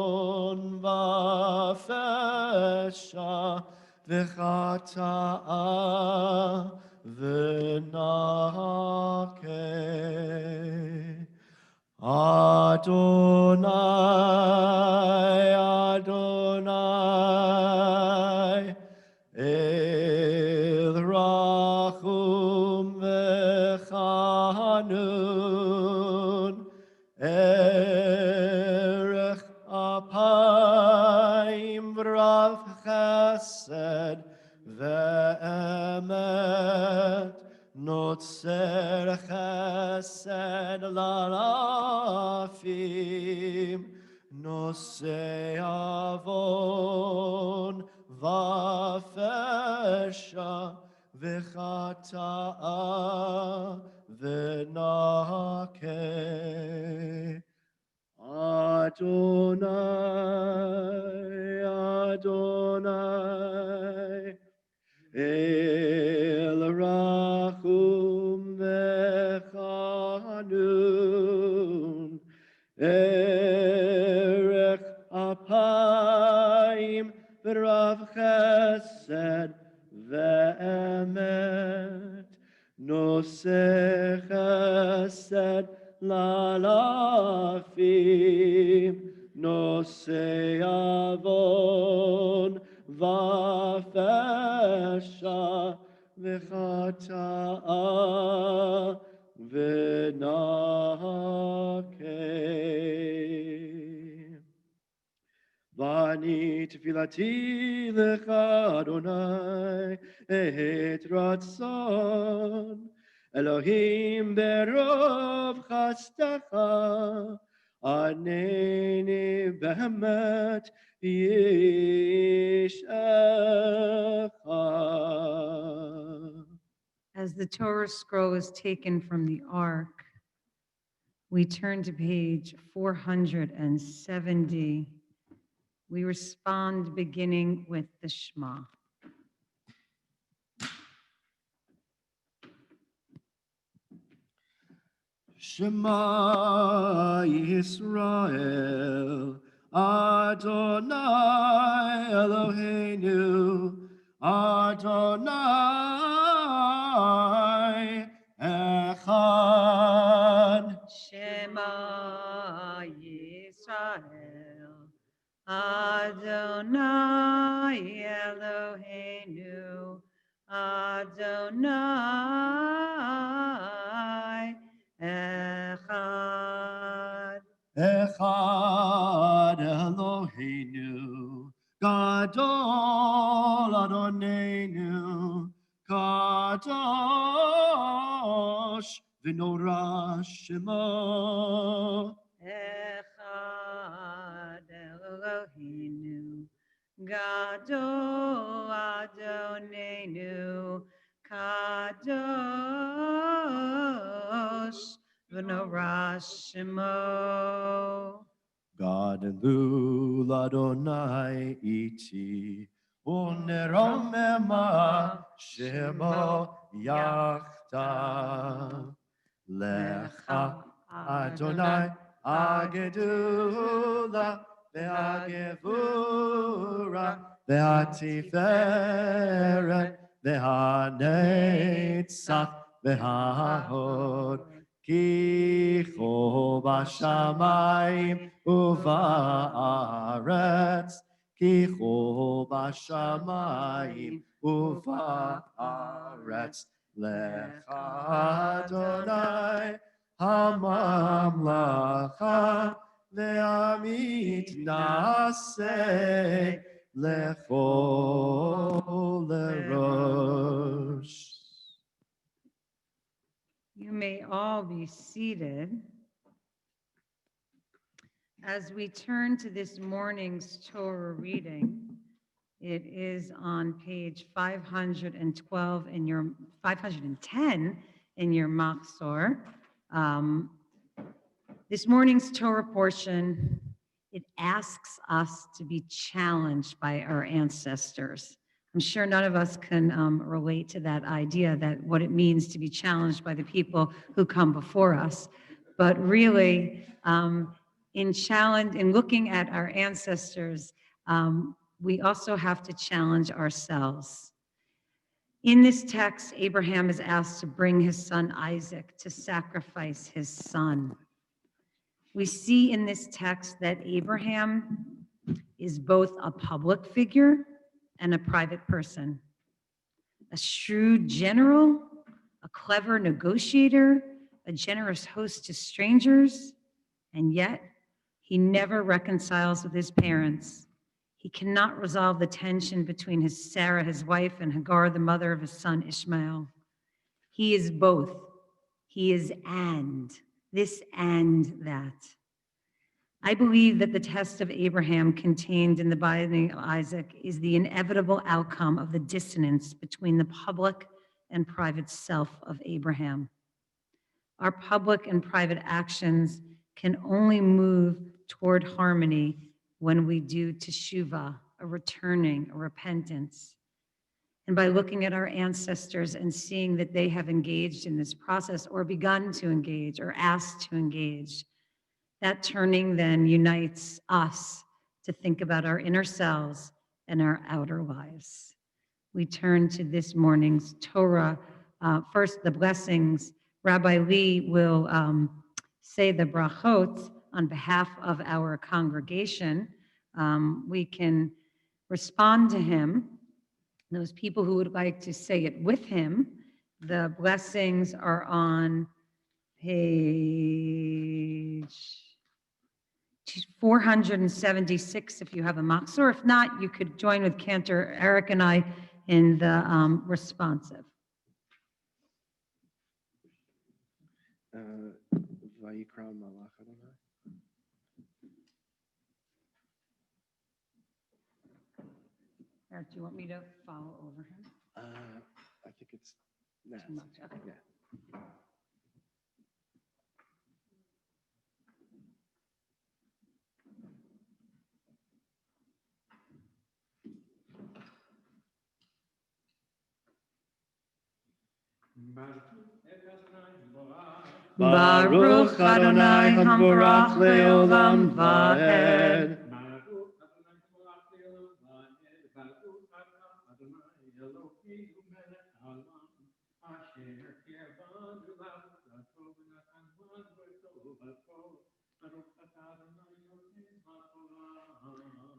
V'Fesha V'Chata'a V'Nakeh. Adonai, Adonai, El Rachum V'Chanun, Erech Apayim V'Rav Chesed V'Emet, Notzer Chesed Lalafim, Nosei Avon V'Fesha V'Chata'a V'Nakeh. Adonai, El Rachum Vechanun, Erech Apayim V'Rav Chesed Ve'emet, Noseh Chesed Lalafim, Noseh Avon Vafesha V'chata'a V'nakeh. Vani tefilati lecha Adonai et ratzon, Elohim berov chastecha, aneni behemet yishecha. As the Torah scroll is taken from the ark, we turn to page 470. We respond beginning with the Shema. Shema Yisrael, Adonai Eloheinu, Adonai Echad. Shema Yisrael, Adonai Eloheinu, Adonai Echad. Echad Eloheinu, Gadol Adonenu, Kadosh V'norah Shemo. Echad Eloheinu, Gadol Adonenu, Kadosh V'norah Shemo. God Elul Adonai iti, uneromema Shemo Yachta. Lecha Adonai Agedula Ve'agevura Ve'atiferet Ve'hanetzach Ve'hahod Ki cho b'shamayim uva'aretz, Ki cho b'shamayim uva'aretz. Lecha Adonai hamamlacha, ve'amit naseh lechol lerosh. You may all be seated. As we turn to this morning's Torah reading, it is on page 512 in your 510 in your Machzor. This morning's Torah portion, it asks us to be challenged by our ancestors. I'm sure none of us can relate to that idea, that what it means to be challenged by the people who come before us. But really, in looking at our ancestors, we also have to challenge ourselves. In this text, Abraham is asked to bring his son Isaac to sacrifice his son. We see in this text that Abraham is both a public figure and a private person, a shrewd general, a clever negotiator, a generous host to strangers, and yet he never reconciles with his parents. He cannot resolve the tension between Sarah, his wife, and Hagar, the mother of his son Ishmael. He is both. He is this and that. I believe that the test of Abraham contained in the binding of Isaac is the inevitable outcome of the dissonance between the public and private self of Abraham. Our public and private actions can only move toward harmony when we do teshuvah, a returning, a repentance. And by looking at our ancestors and seeing that they have engaged in this process or begun to engage or asked to engage, that turning then unites us to think about our inner selves and our outer lives. We turn to this morning's Torah. First, the blessings. Rabbi Lee will say the brachot on behalf of our congregation. We can respond to him. Those people who would like to say it with him, the blessings are on page 476 if you have a machzor. If not, you could join with Cantor Eric and I in the responsive. Vayikra Malach Adonai. Eric, do you want me to follow over him? I think it's Too much. Okay. Yeah. Baruch Adonai Hamvarach Leolam Vahed.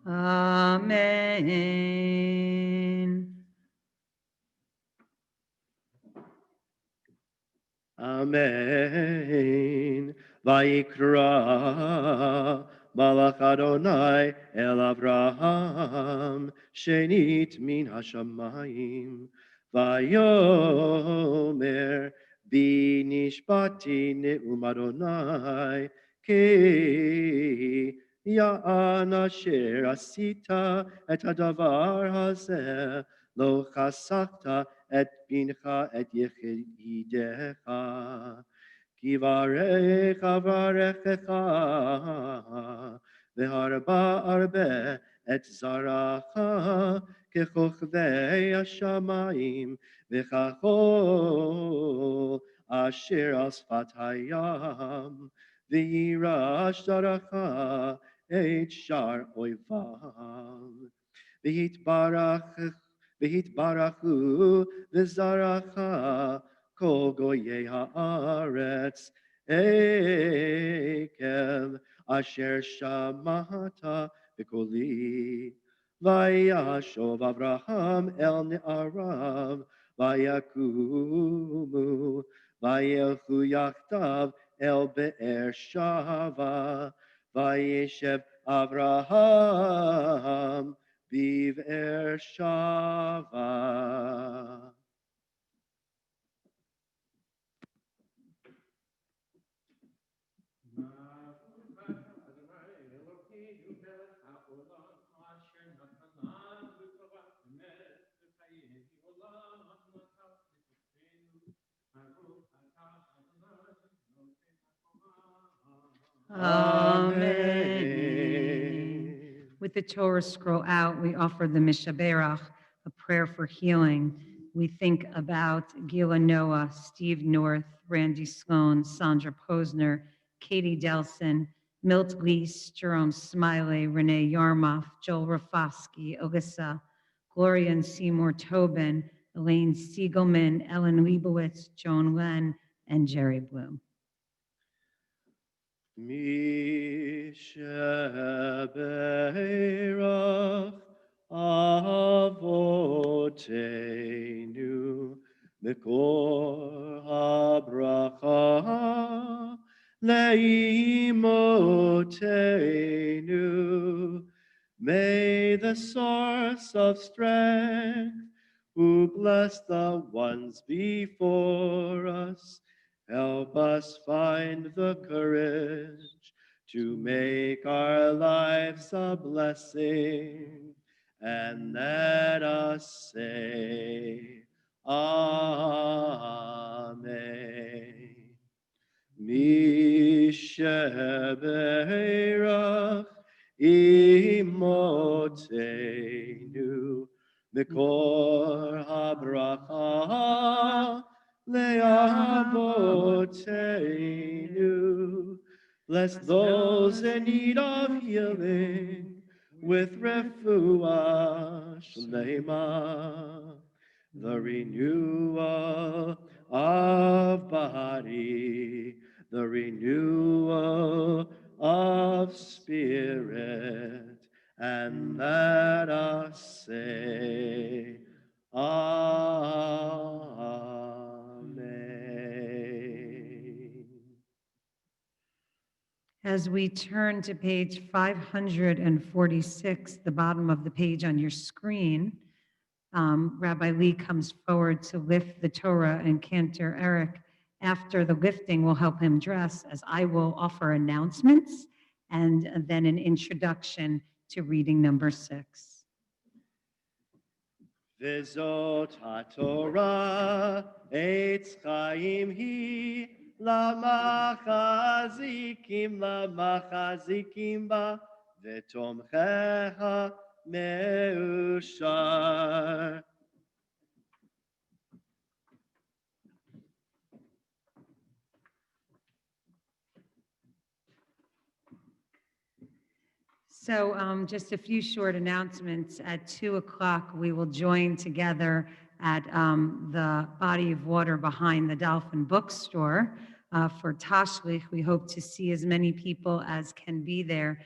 Amen. Amen. Vayikra Malach Adonai El Avraham Shenit Min Hashamayim Vayomer Bi Nishbati Ne'um Adonai Ki Ya'an Asher Asita Et Hadavar Hazeh Lo Chasakta Et Bincha Et Yechidecha Ki varech avarechecha Ve'harba arbe Et zaracha Kechochvei Hashamayim Ve'chachol Asher al Sfat Hayam Ve'yirash daracha Et shar oivam V'hitbarachu v'zaracha kol goyei haaretz ekev asher shamata v'koli vayashov Avraham el ne'arav vayakumu vayelchu yachtav el be'er shava vayeshev Avraham B'er Shava. Amen. With the Torah scroll out, we offer the Mishaberach, a prayer for healing. We think about Gila Noah, Steve North, Randy Sloan, Sandra Posner, Katie Delson, Milt Lease, Jerome Smiley, Renee Yarmoff, Joel Rafosky, Alyssa, Gloria and Seymour Tobin, Elaine Siegelman, Ellen Leibowitz, Joan Len, and Jerry Bloom. Mishaberach Avotenu Mikor habracha Leimotenu. May the source of strength, who bless the ones before us, help us find the courage to make our lives a blessing, and let us say, Amen. Mishaberach Sheberach Imotenu Mikor habracha le'avotenu. Bless those in need of healing with refuah shlema, the renewal of body, the renewal of spirit, and let us say, Amen. As we turn to page 546, the bottom of the page on your screen, Rabbi Lee comes forward to lift the Torah, and Cantor Eric, after the lifting, will help him dress, as I will offer announcements and then an introduction to reading number 6. Vezot haTorah eitz chaim hi lamachazikim ba v'tomcheha meushar. So just a few short announcements. At 2 o'clock, we will join together at the body of water behind the Dolphin Bookstore for Tashlich. We hope to see as many people as can be there.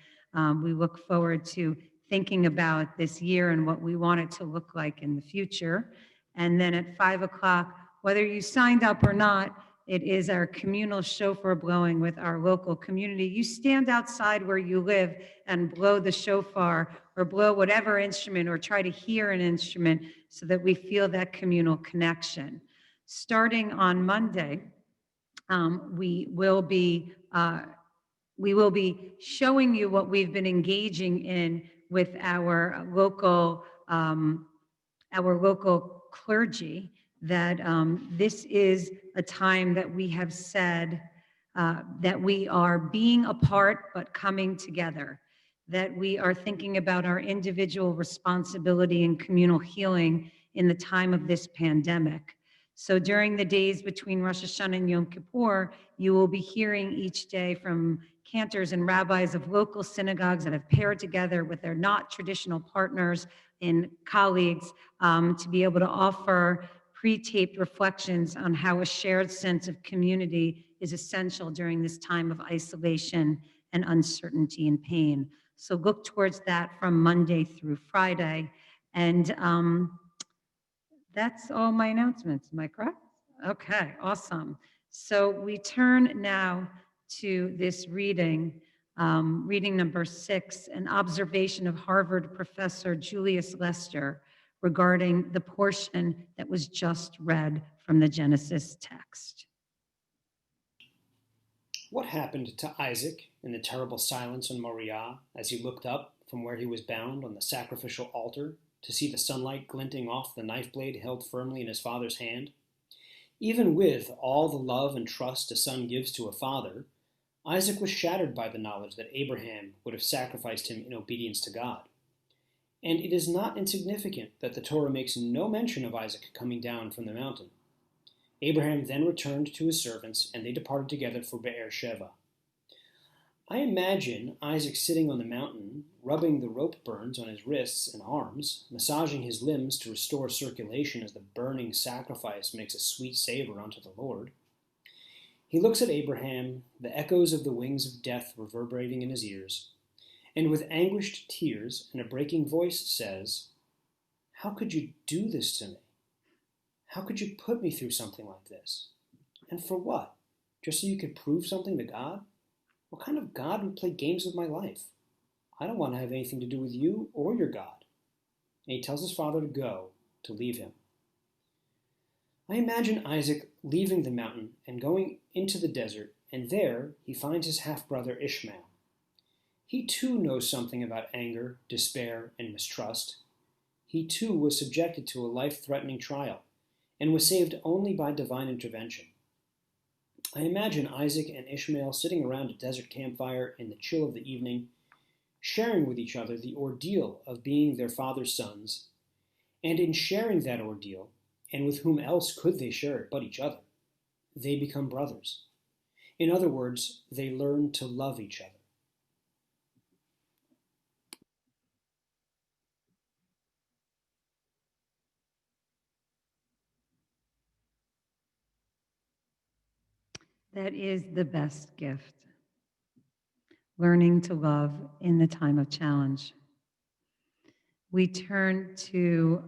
We look forward to thinking about this year and what we want it to look like in the future. And then at 5 o'clock, whether you signed up or not, it is our communal shofar blowing with our local community. You stand outside where you live and blow the shofar or blow whatever instrument or try to hear an instrument so that we feel that communal connection. Starting on Monday, we will be showing you what we've been engaging in with our local clergy, that this is a time that we have said that we are being apart but coming together, that we are thinking about our individual responsibility and communal healing in the time of this pandemic. So during the days between Rosh Hashanah and Yom Kippur, you will be hearing each day from cantors and rabbis of local synagogues that have paired together with their not traditional partners and colleagues to be able to offer pre-taped reflections on how a shared sense of community is essential during this time of isolation and uncertainty and pain. So look towards that from Monday through Friday. And that's all my announcements. Am I correct? Okay, awesome. So we turn now to this reading, reading number 6, an observation of Harvard professor Julius Lester regarding the portion that was just read from the Genesis text. What happened to Isaac in the terrible silence on Moriah as he looked up from where he was bound on the sacrificial altar to see the sunlight glinting off the knife blade held firmly in his father's hand? Even with all the love and trust a son gives to a father, Isaac was shattered by the knowledge that Abraham would have sacrificed him in obedience to God. And it is not insignificant that the Torah makes no mention of Isaac coming down from the mountain. Abraham then returned to his servants, and they departed together for Beersheba. I imagine Isaac sitting on the mountain, rubbing the rope burns on his wrists and arms, massaging his limbs to restore circulation as the burning sacrifice makes a sweet savor unto the Lord. He looks at Abraham, the echoes of the wings of death reverberating in his ears, and with anguished tears and a breaking voice says, "How could you do this to me? How could you put me through something like this? And for what? Just so you could prove something to God? What kind of God would play games with my life? I don't want to have anything to do with you or your God." And he tells his father to go, to leave him. I imagine Isaac leaving the mountain and going into the desert, and there he finds his half-brother Ishmael. He too knows something about anger, despair, and mistrust. He too was subjected to a life-threatening trial, and was saved only by divine intervention. I imagine Isaac and Ishmael sitting around a desert campfire in the chill of the evening, sharing with each other the ordeal of being their father's sons, and in sharing that ordeal, and with whom else could they share it but each other, they become brothers. In other words, they learn to love each other. That is the best gift. Learning to love in the time of challenge. We turn to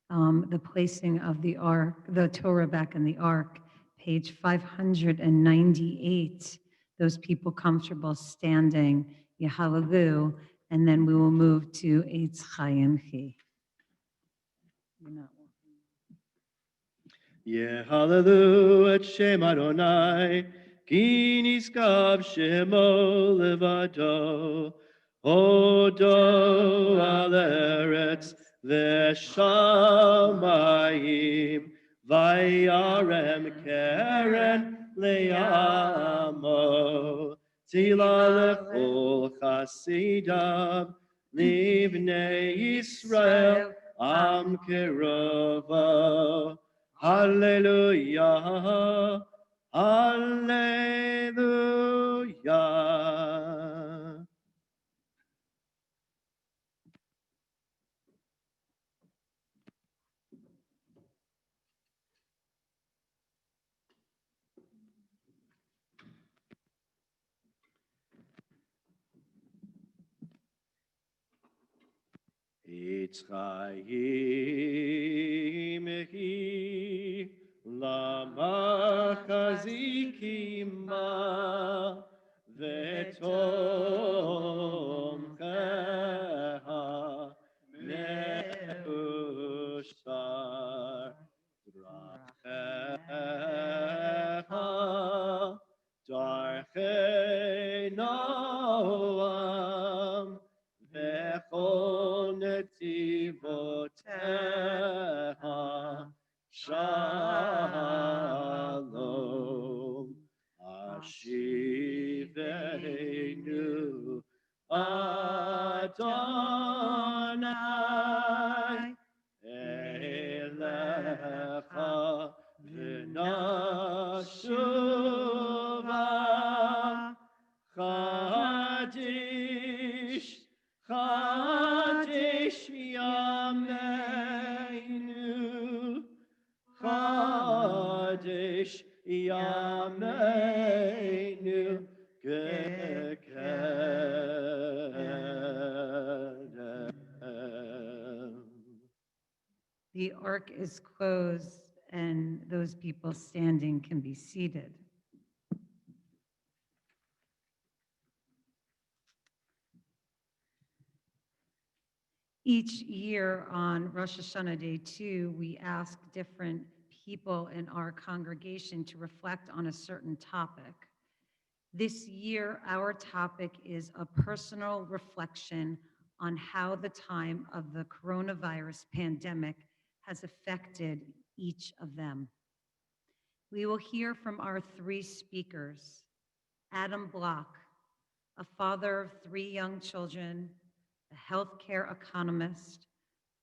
the placing of the ark, the Torah back in the ark, page 598. Those people comfortable standing, Yahalalu, and then we will move to Eitz Chaim Chi. Yehalelu et Shem Adonai, ki niskav shemo levado, hodo al eretz v'shamayim, vayarem keren le'amo, tila lechol chasidav, livnei Yisrael, am kerovo. Hallelujah, hallelujah. Eitz Chaim Hi Lama Chazikima V'tomcheha Neushar Drachecha Darchei Noam V'chol netivoteha Shalom Ashivenu Adonai Elecha V'nashuva Chadish Chadish Yameinu Chadish Yameinu Gekedem. The ark is closed and those people standing can be seated. Each year on Rosh Hashanah Day 2, we ask different people in our congregation to reflect on a certain topic. This year, our topic is a personal reflection on how the time of the coronavirus pandemic has affected each of them. We will hear from our three speakers. Adam Block, a father of 3 young children, a healthcare economist,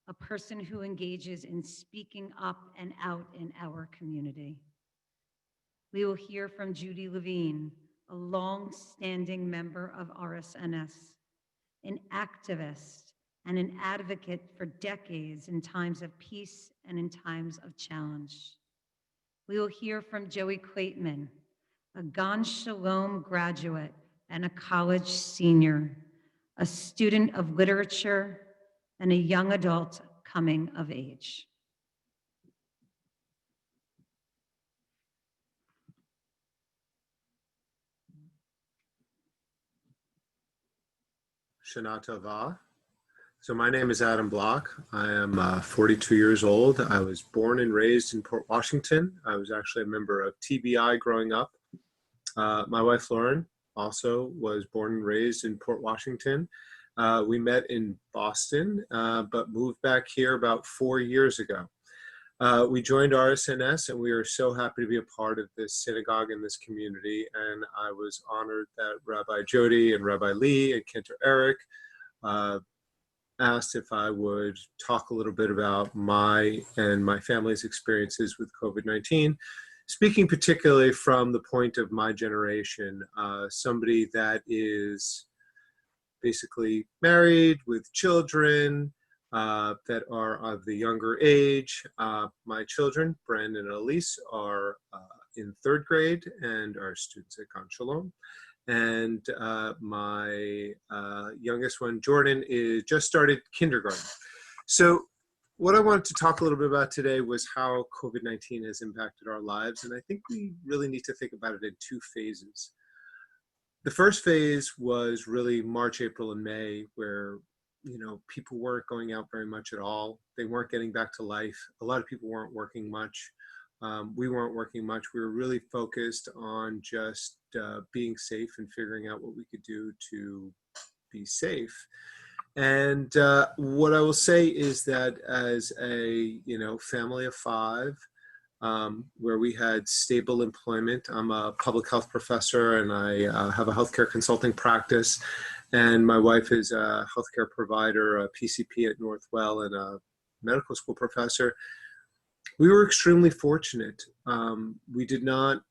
a person who engages in speaking up and out in our community. We will hear from Judy Levine, a long-standing member of RSNS, an activist and an advocate for decades in times of peace and in times of challenge. We will hear from Joey Clayton, a Gan Shalom graduate and a college senior, a student of literature, and a young adult coming of age. Shana Tova. So my name is Adam Block. I am 42 years old. I was born and raised in Port Washington. I was actually a member of TBI growing up. My wife Lauren also was born and raised in Port Washington. We met in Boston, but moved back here about 4 years ago. We joined RSNS, and we are so happy to be a part of this synagogue in this community. And I was honored that Rabbi Jody and Rabbi Lee and Cantor Eric asked if I would talk a little bit about my and my family's experiences with COVID-19, speaking particularly from the point of my generation, somebody that is basically married with children, that are of the younger age. My children, Brandon and Elise, are in 3rd grade and are students at Gan Shalom. And my youngest one, Jordan, is just started kindergarten. So what I wanted to talk a little bit about today was how COVID-19 has impacted our lives. And I think we really need to think about it in 2 phases. The first phase was really March, April, and May, where people weren't going out very much at all. They weren't getting back to life. A lot of people weren't working much. We weren't working much. We were really focused on just being safe and figuring out what we could do to be safe. And what I will say is that as a family of 5, where we had stable employment. I'm a public health professor, and I have a healthcare consulting practice. And my wife is a healthcare provider, a PCP at Northwell, and a medical school professor. We were extremely fortunate. We did not,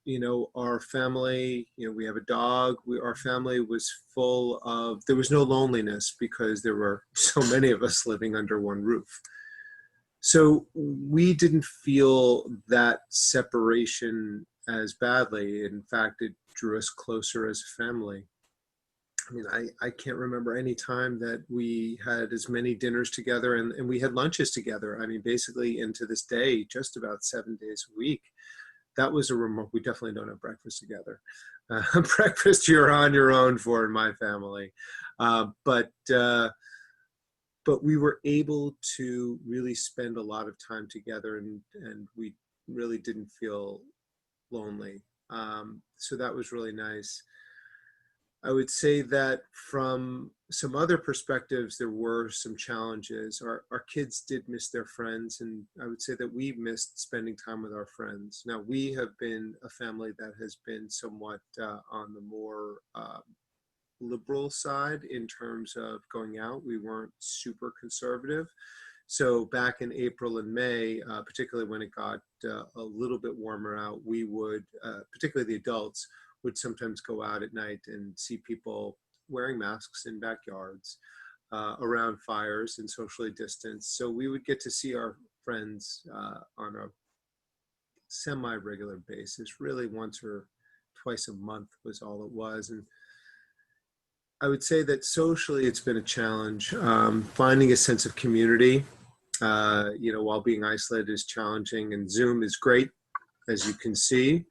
our family, we have a dog. Our family was full of, there was no loneliness because there were so many of us living under one roof. So we didn't feel that separation as badly. In fact, it drew us closer as a family. I mean, I can't remember any time that we had as many dinners together and we had lunches together. I mean, basically, and to this day, just about 7 days a week. That was a remote. We definitely don't have breakfast together. Breakfast you're on your own for in my family. But we were able to really spend a lot of time together, and we really didn't feel lonely. So that was really nice. I would say that from some other perspectives, there were some challenges. Our kids did miss their friends, and I would say that we missed spending time with our friends. Now, we have been a family that has been somewhat on the more liberal side in terms of going out. We weren't super conservative. So back in April and May, particularly when it got a little bit warmer out, we would, particularly the adults, would sometimes go out at night and see people wearing masks in backyards, around fires and socially distanced. So we would get to see our friends on a semi-regular basis. Really once or twice a month was all it was. And I would say that socially it's been a challenge. Finding a sense of community, while being isolated is challenging, and Zoom is great, as you can see.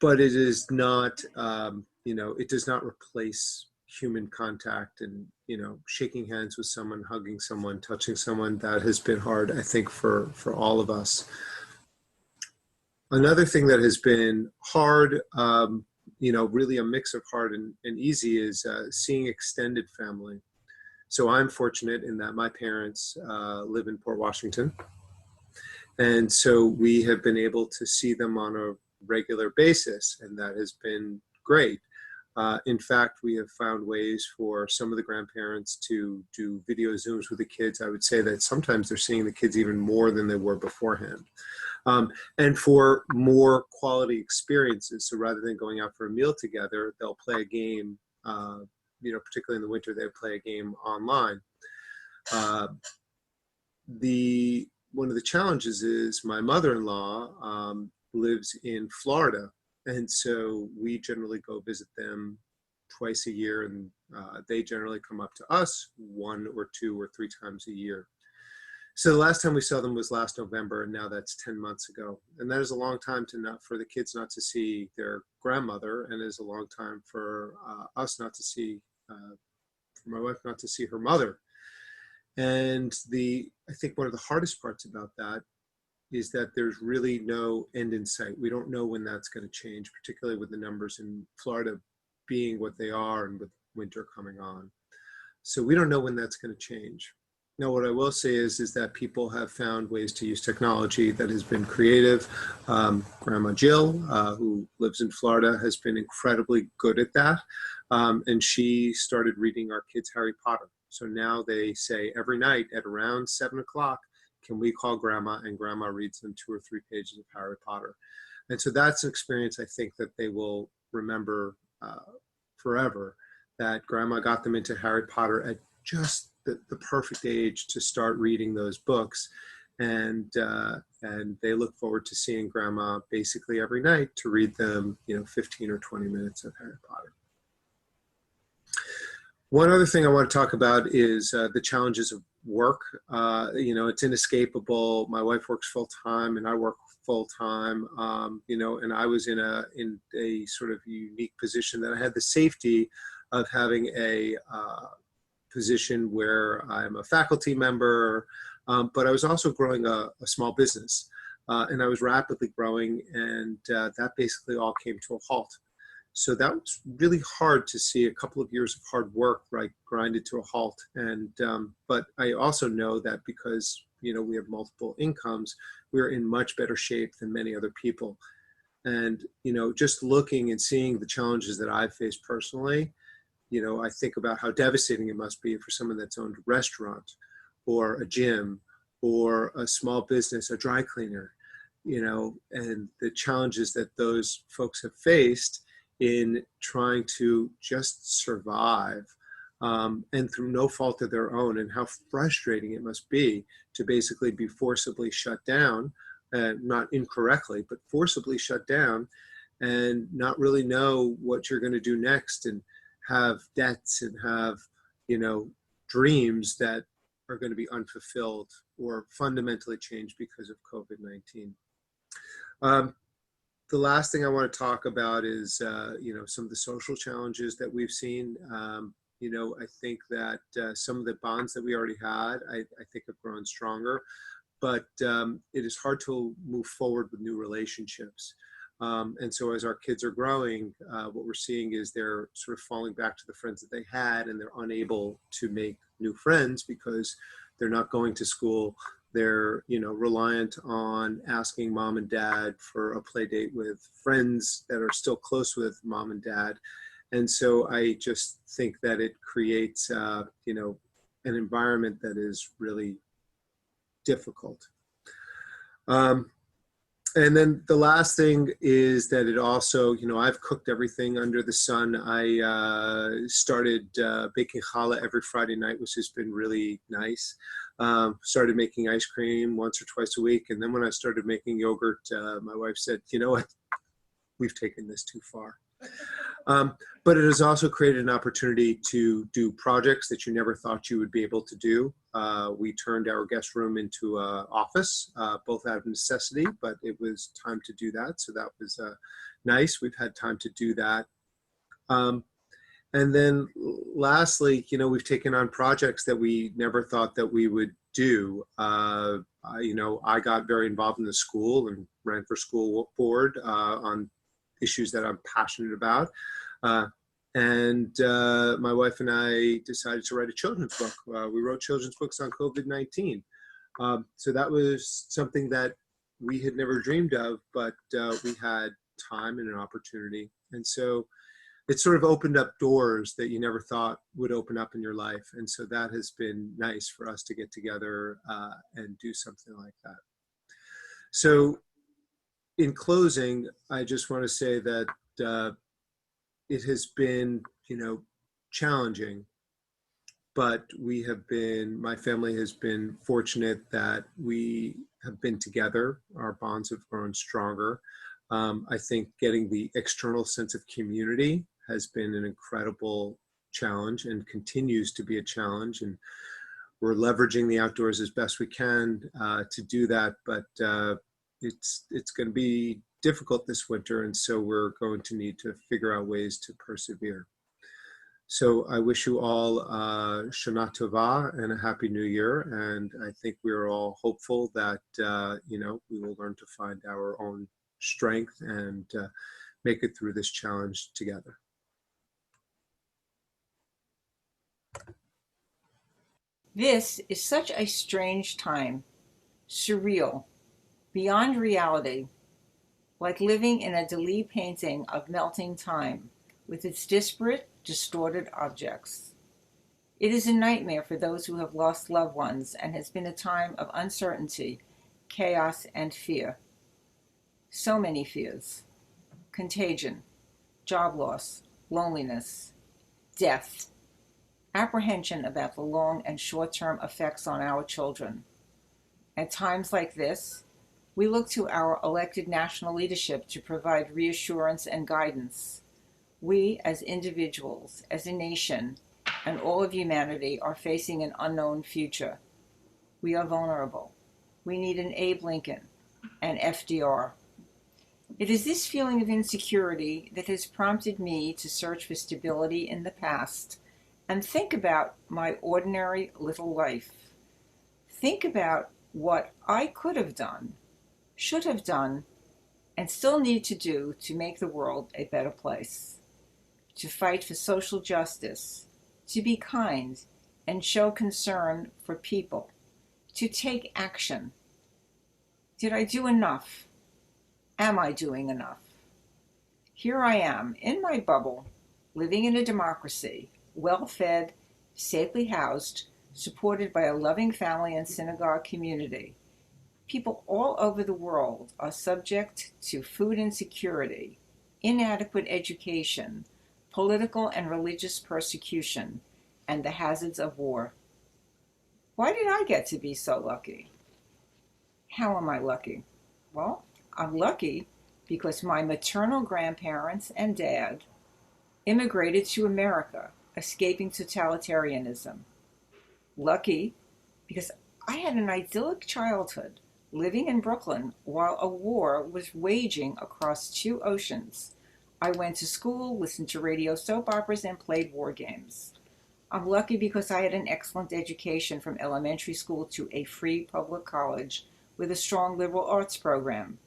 But it is not, it does not replace human contact and, shaking hands with someone, hugging someone, touching someone. That has been hard, I think, for all of us. Another thing that has been hard, really a mix of hard and easy, is seeing extended family. So I'm fortunate in that my parents live in Port Washington. And so we have been able to see them on a regular basis, and that has been great. In fact, we have found ways for some of the grandparents to do video Zooms with the kids. I would say that sometimes they're seeing the kids even more than they were beforehand. And for more quality experiences. So rather than going out for a meal together, they'll play a game, particularly in the winter, they play a game online. One of the challenges is my mother-in-law lives in Florida. And so we generally go visit them twice a year, and they generally come up to us 1 or 2 or 3 times a year. So the last time we saw them was last November, and now that's 10 months ago. And that is a long time for the kids not to see their grandmother, and it is a long time for us not to see, for my wife not to see her mother. And I think one of the hardest parts about that is that there's really no end in sight. We don't know when that's going to change, particularly with the numbers in Florida being what they are and with winter coming on. So we don't know when that's going to change. No, what I will say is that people have found ways to use technology that has been creative. Grandma Jill, who lives in Florida, has been incredibly good at that. And she started reading our kids Harry Potter. So now they say every night at around 7 o'clock, can we call Grandma? And Grandma reads them 2 or 3 pages of Harry Potter. And so that's an experience I think that they will remember forever, that Grandma got them into Harry Potter at just the perfect age to start reading those books. And they look forward to seeing Grandma basically every night to read them, 15 or 20 minutes of Harry Potter. One other thing I want to talk about is the challenges of work. It's inescapable. My wife works full time and I work full time, and I was in a sort of unique position that I had the safety of having a position where I'm a faculty member, but I was also growing a small business, and I was rapidly growing, and that basically all came to a halt. So that was really hard to see. A couple of years of hard work, right, grinded to a halt. And but I also know that because we have multiple incomes, we're in much better shape than many other people. And just looking and seeing the challenges that I've faced personally, I think about how devastating it must be for someone that's owned a restaurant or a gym or a small business, a dry cleaner, and the challenges that those folks have faced in trying to just survive, and through no fault of their own, and how frustrating it must be to basically be forcibly shut down, not incorrectly, but forcibly shut down, and not really know what you're going to do next, and have debts and have, dreams that are going to be unfulfilled or fundamentally changed because of COVID-19. The last thing I want to talk about is, some of the social challenges that we've seen. I think that some of the bonds that we already had, I think have grown stronger, but it is hard to move forward with new relationships. And so as our kids are growing, what we're seeing is they're sort of falling back to the friends that they had, and they're unable to make new friends because they're not going to school. They're, reliant on asking mom and dad for a play date with friends that are still close with mom and dad. And so I just think that it creates, an environment that is really difficult. And then the last thing is that it also, I've cooked everything under the sun. I started baking challah every Friday night, which has been really nice. Started making ice cream once or twice a week. And then when I started making yogurt, my wife said, you know what, we've taken this too far. But it has also created an opportunity to do projects that you never thought you would be able to do. We turned our guest room into an office, both out of necessity, but it was time to do that. So that was nice. We've had time to do that. And then lastly, we've taken on projects that we never thought that we would do. I got very involved in the school and ran for school board on issues that I'm passionate about. And my wife and I decided to write a children's book. We wrote children's books on COVID-19. So that was something that we had never dreamed of, but we had time and an opportunity. And so it sort of opened up doors that you never thought would open up in your life. And so that has been nice for us to get together and do something like that. So in closing, I just want to say that it has been, challenging, but my family has been fortunate that we have been together. Our bonds have grown stronger. I think getting the external sense of community has been an incredible challenge and continues to be a challenge. And we're leveraging the outdoors as best we can to do that, but it's going to be difficult this winter, and so we're going to need to figure out ways to persevere. So I wish you all Shana Tova and a Happy New Year, and I think we're all hopeful that we will learn to find our own strength and make it through this challenge together. This is such a strange time, surreal, beyond reality, like living in a Dalí painting of melting time with its disparate, distorted objects. It is a nightmare for those who have lost loved ones and has been a time of uncertainty, chaos, and fear. So many fears: contagion, job loss, loneliness, death, apprehension about the long and short-term effects on our children. At times like this, we look to our elected national leadership to provide reassurance and guidance. We, as individuals, as a nation, and all of humanity are facing an unknown future. We are vulnerable. We need an Abe Lincoln, an FDR. It is this feeling of insecurity that has prompted me to search for stability in the past and think about my ordinary little life. Think about what I could have done, should have done, and still need to do to make the world a better place. To fight for social justice, to be kind and show concern for people, to take action. Did I do enough? Am I doing enough? Here I am, in my bubble, living in a democracy, well-fed, safely housed, supported by a loving family and synagogue community. People all over the world are subject to food insecurity, inadequate education, political and religious persecution, and the hazards of war. Why did I get to be so lucky? How am I lucky? Well, I'm lucky because my maternal grandparents and dad immigrated to America, escaping totalitarianism. Lucky because I had an idyllic childhood, living in Brooklyn while a war was waging across two oceans. I went to school, listened to radio soap operas, and played war games. I'm lucky because I had an excellent education from elementary school to a free public college with a strong liberal arts program.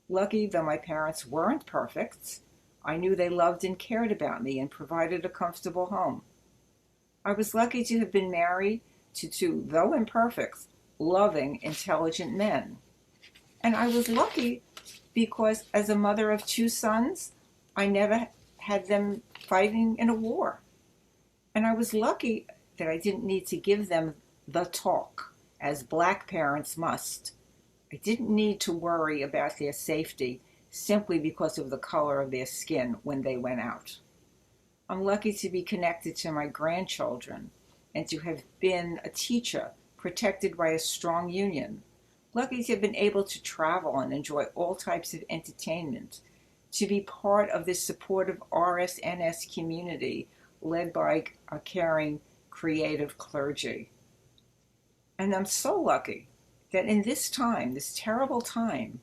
Lucky, though my parents weren't perfect, I knew they loved and cared about me and provided a comfortable home. I was lucky to have been married to two, though imperfect, loving, intelligent men. And I was lucky because as a mother of two sons, I never had them fighting in a war. And I was lucky that I didn't need to give them the talk, as Black parents must. I didn't need to worry about their safety simply because of the color of their skin when they went out. I'm lucky to be connected to my grandchildren and to have been a teacher protected by a strong union. Lucky to have been able to travel and enjoy all types of entertainment, to be part of this supportive RSNS community led by a caring, creative clergy. And I'm so lucky that in this time, this terrible time,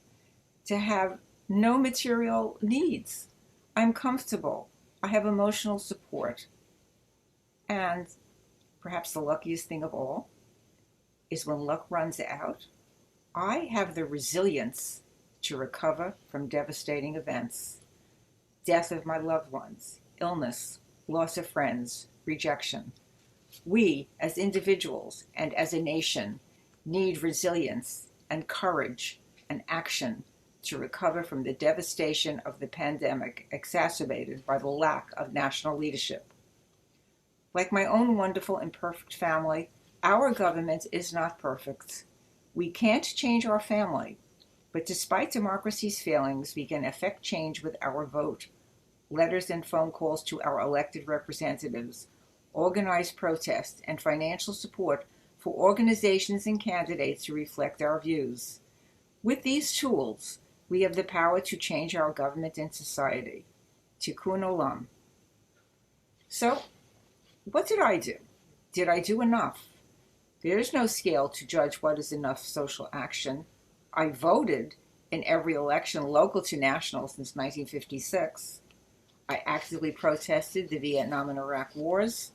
to have no material needs. I'm comfortable. I have emotional support. And perhaps the luckiest thing of all is when luck runs out, I have the resilience to recover from devastating events. Death of my loved ones, illness, loss of friends, rejection. We, as individuals and as a nation, need resilience and courage and action to recover from the devastation of the pandemic exacerbated by the lack of national leadership. Like my own wonderful imperfect family, our government is not perfect. We can't change our family, but despite democracy's failings, we can effect change with our vote, letters and phone calls to our elected representatives, organized protest, and financial support for organizations and candidates to reflect our views. With these tools, we have the power to change our government and society. Tikkun Olam. So, what did I do? Did I do enough? There is no scale to judge what is enough social action. I voted in every election, local to national, since 1956. I actively protested the Vietnam and Iraq wars.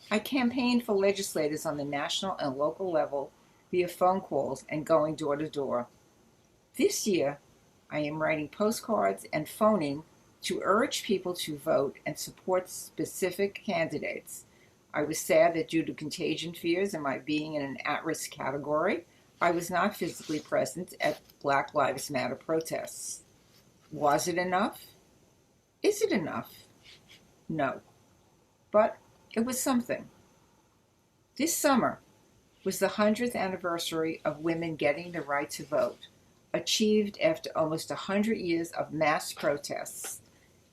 I campaigned for legislators on the national and local level via phone calls and going door to door. This year, I am writing postcards and phoning to urge people to vote and support specific candidates. I was sad that due to contagion fears and my being in an at-risk category, I was not physically present at Black Lives Matter protests. Was it enough? Is it enough? No. But it was something. This summer was the 100th anniversary of women getting the right to vote, achieved after almost 100 years of mass protests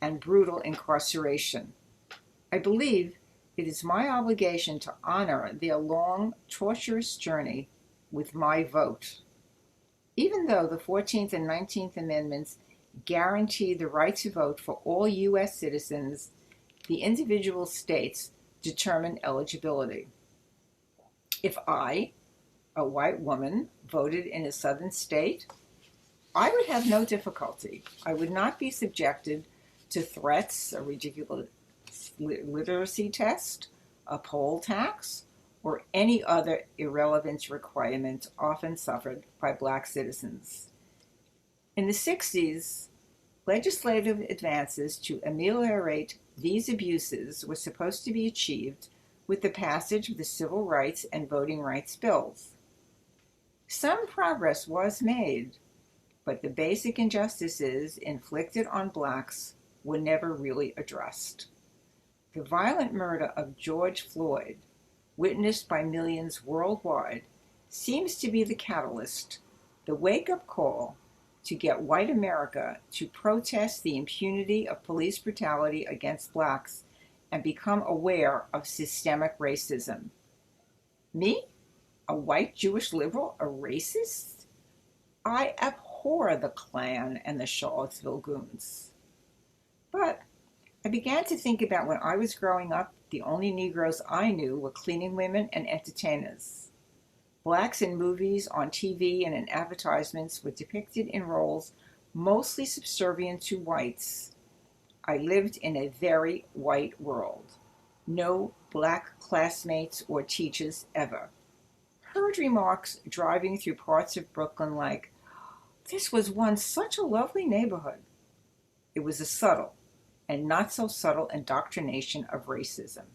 and brutal incarceration. I believe it is my obligation to honor their long, torturous journey with my vote. Even though the 14th and 19th Amendments guarantee the right to vote for all U.S. citizens, the individual states determine eligibility. If I, a white woman, voted in a southern state, I would have no difficulty. I would not be subjected to threats, a ridiculous literacy test, a poll tax, or any other irrelevant requirement often suffered by Black citizens. In the 60s, legislative advances to ameliorate these abuses were supposed to be achieved with the passage of the Civil Rights and Voting Rights Bills. Some progress was made, but the basic injustices inflicted on Blacks were never really addressed. The violent murder of George Floyd, witnessed by millions worldwide, seems to be the catalyst, the wake-up call to get white America to protest the impunity of police brutality against Blacks and become aware of systemic racism. Me, a white Jewish liberal, a racist? I abhor the Klan and the Charlottesville goons. But I began to think about when I was growing up, the only Negroes I knew were cleaning women and entertainers. Blacks in movies, on TV, and in advertisements were depicted in roles mostly subservient to whites. I lived in a very white world. No Black classmates or teachers ever. Heard remarks driving through parts of Brooklyn like, "This was once such a lovely neighborhood." It was a subtle and not so subtle indoctrination of racism.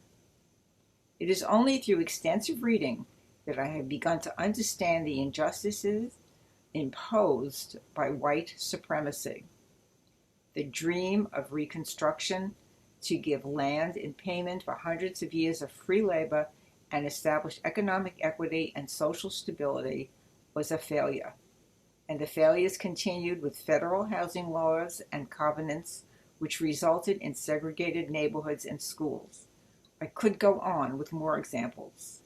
It is only through extensive reading that I have begun to understand the injustices imposed by white supremacy. The dream of Reconstruction to give land in payment for hundreds of years of free labor and establish economic equity and social stability was a failure. And the failures continued with federal housing laws and covenants which resulted in segregated neighborhoods and schools. I could go on with more examples.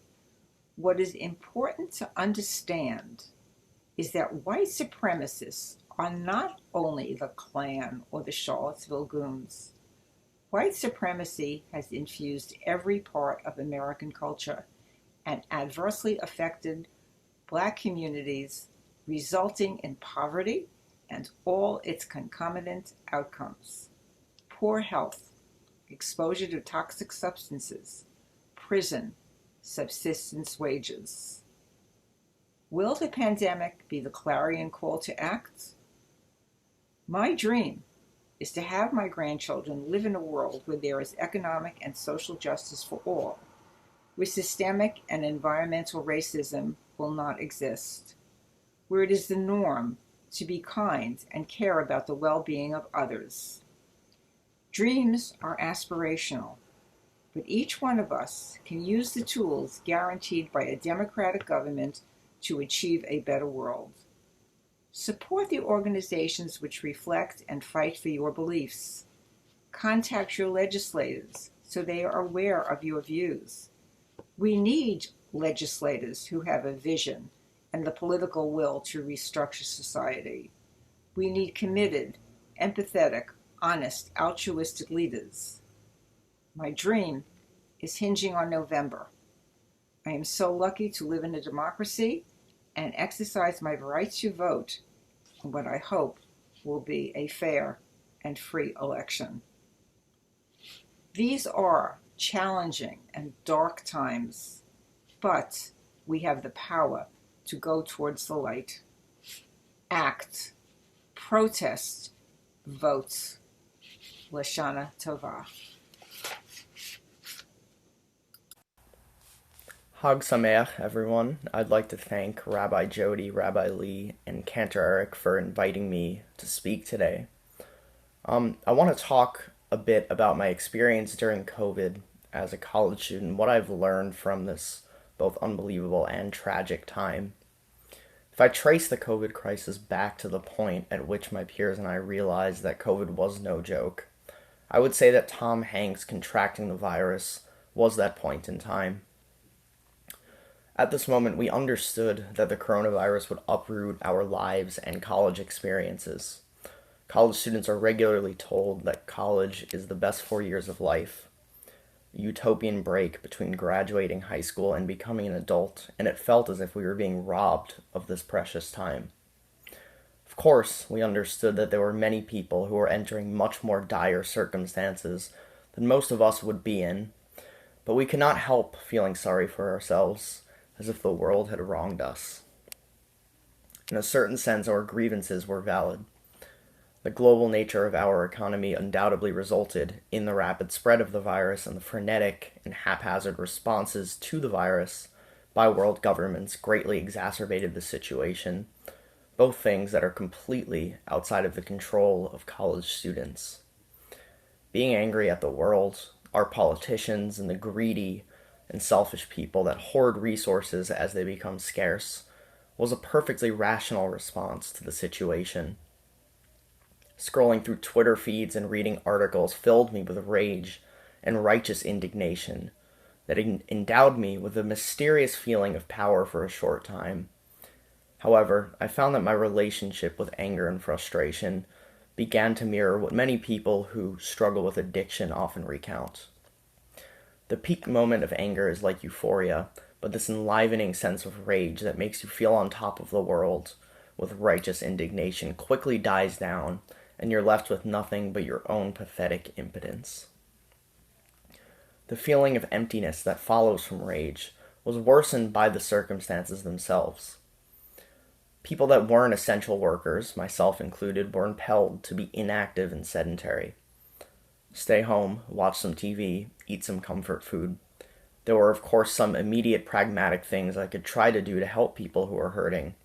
What is important to understand is that white supremacists are not only the Klan or the Charlottesville goons. White supremacy has infused every part of American culture and adversely affected Black communities, resulting in poverty and all its concomitant outcomes. Poor health, exposure to toxic substances, prison, subsistence wages. Will the pandemic be the clarion call to act? My dream is to have my grandchildren live in a world where there is economic and social justice for all, where systemic and environmental racism will not exist, where it is the norm to be kind and care about the well-being of others. Dreams are aspirational, but each one of us can use the tools guaranteed by a democratic government to achieve a better world. Support the organizations which reflect and fight for your beliefs. Contact your legislators so they are aware of your views. We need legislators who have a vision and the political will to restructure society. We need committed, empathetic, honest, altruistic leaders. My dream is hinging on November. I am so lucky to live in a democracy and exercise my right to vote in what I hope will be a fair and free election. These are challenging and dark times, but we have the power to go towards the light. Act, protest, vote. Lashana Tova. Hag Sameach, everyone. I'd like to thank Rabbi Jody, Rabbi Lee, and Cantor Eric for inviting me to speak today. I want to talk a bit about my experience during COVID as a college student, what I've learned from this both unbelievable and tragic time. If I trace the COVID crisis back to the point at which my peers and I realized that COVID was no joke, I would say that Tom Hanks contracting the virus was that point in time. At this moment, we understood that the coronavirus would uproot our lives and college experiences. College students are regularly told that college is the best 4 years of life, a utopian break between graduating high school and becoming an adult, and it felt as if we were being robbed of this precious time. Of course, we understood that there were many people who were entering much more dire circumstances than most of us would be in, but we could not help feeling sorry for ourselves, as if the world had wronged us. In a certain sense, our grievances were valid. The global nature of our economy undoubtedly resulted in the rapid spread of the virus, and the frenetic and haphazard responses to the virus by world governments greatly exacerbated the situation, both things that are completely outside of the control of college students. Being angry at the world, our politicians, and the greedy and selfish people that hoard resources as they become scarce was a perfectly rational response to the situation. Scrolling through Twitter feeds and reading articles filled me with rage and righteous indignation that endowed me with a mysterious feeling of power for a short time. However, I found that my relationship with anger and frustration began to mirror what many people who struggle with addiction often recount. The peak moment of anger is like euphoria, but this enlivening sense of rage that makes you feel on top of the world with righteous indignation quickly dies down, and you're left with nothing but your own pathetic impotence. The feeling of emptiness that follows from rage was worsened by the circumstances themselves. People that weren't essential workers, myself included, were impelled to be inactive and sedentary. Stay home, watch some TV, eat some comfort food. There were, of course, some immediate pragmatic things I could try to do to help people who are hurting,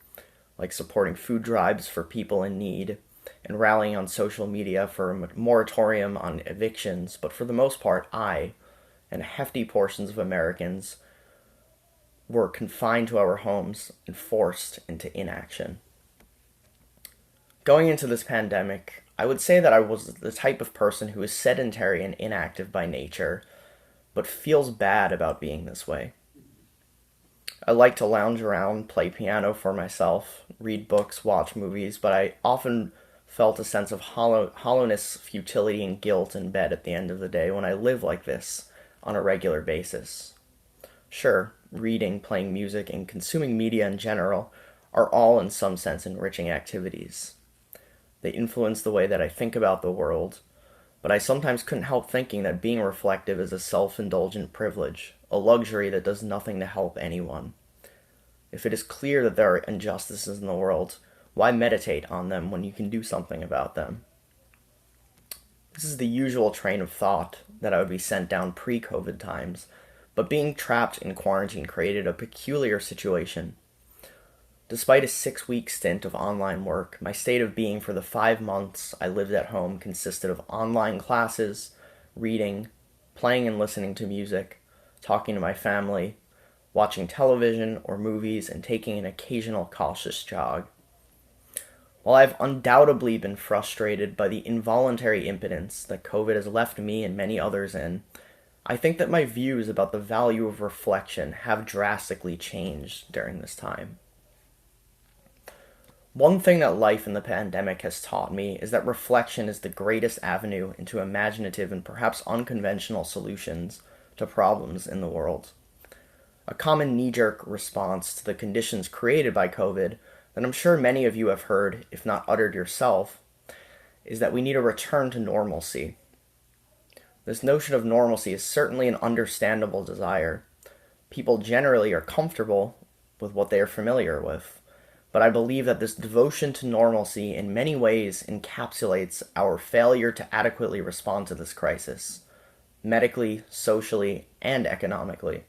like supporting food drives for people in need, and rallying on social media for a moratorium on evictions, but for the most part, I, and hefty portions of Americans, were confined to our homes and forced into inaction. Going into this pandemic, I would say that I was the type of person who is sedentary and inactive by nature, but feels bad about being this way. I like to lounge around, play piano for myself, read books, watch movies, but I often felt a sense of hollowness, futility, and guilt in bed at the end of the day when I live like this on a regular basis. Sure, reading, playing music, and consuming media in general are all in some sense enriching activities. They influence the way that I think about the world, but I sometimes couldn't help thinking that being reflective is a self-indulgent privilege, a luxury that does nothing to help anyone. If it is clear that there are injustices in the world, why meditate on them when you can do something about them? This is the usual train of thought that I would be sent down pre-COVID times, but being trapped in quarantine created a peculiar situation. Despite a 6-week stint of online work, my state of being for the 5 months I lived at home consisted of online classes, reading, playing and listening to music, talking to my family, watching television or movies, and taking an occasional cautious jog. While I've undoubtedly been frustrated by the involuntary impotence that COVID has left me and many others in, I think that my views about the value of reflection have drastically changed during this time. One thing that life in the pandemic has taught me is that reflection is the greatest avenue into imaginative and perhaps unconventional solutions to problems in the world. A common knee-jerk response to the conditions created by COVID that I'm sure many of you have heard, if not uttered yourself, is that we need a return to normalcy. This notion of normalcy is certainly an understandable desire. People generally are comfortable with what they are familiar with, but I believe that this devotion to normalcy in many ways encapsulates our failure to adequately respond to this crisis, medically, socially, and economically.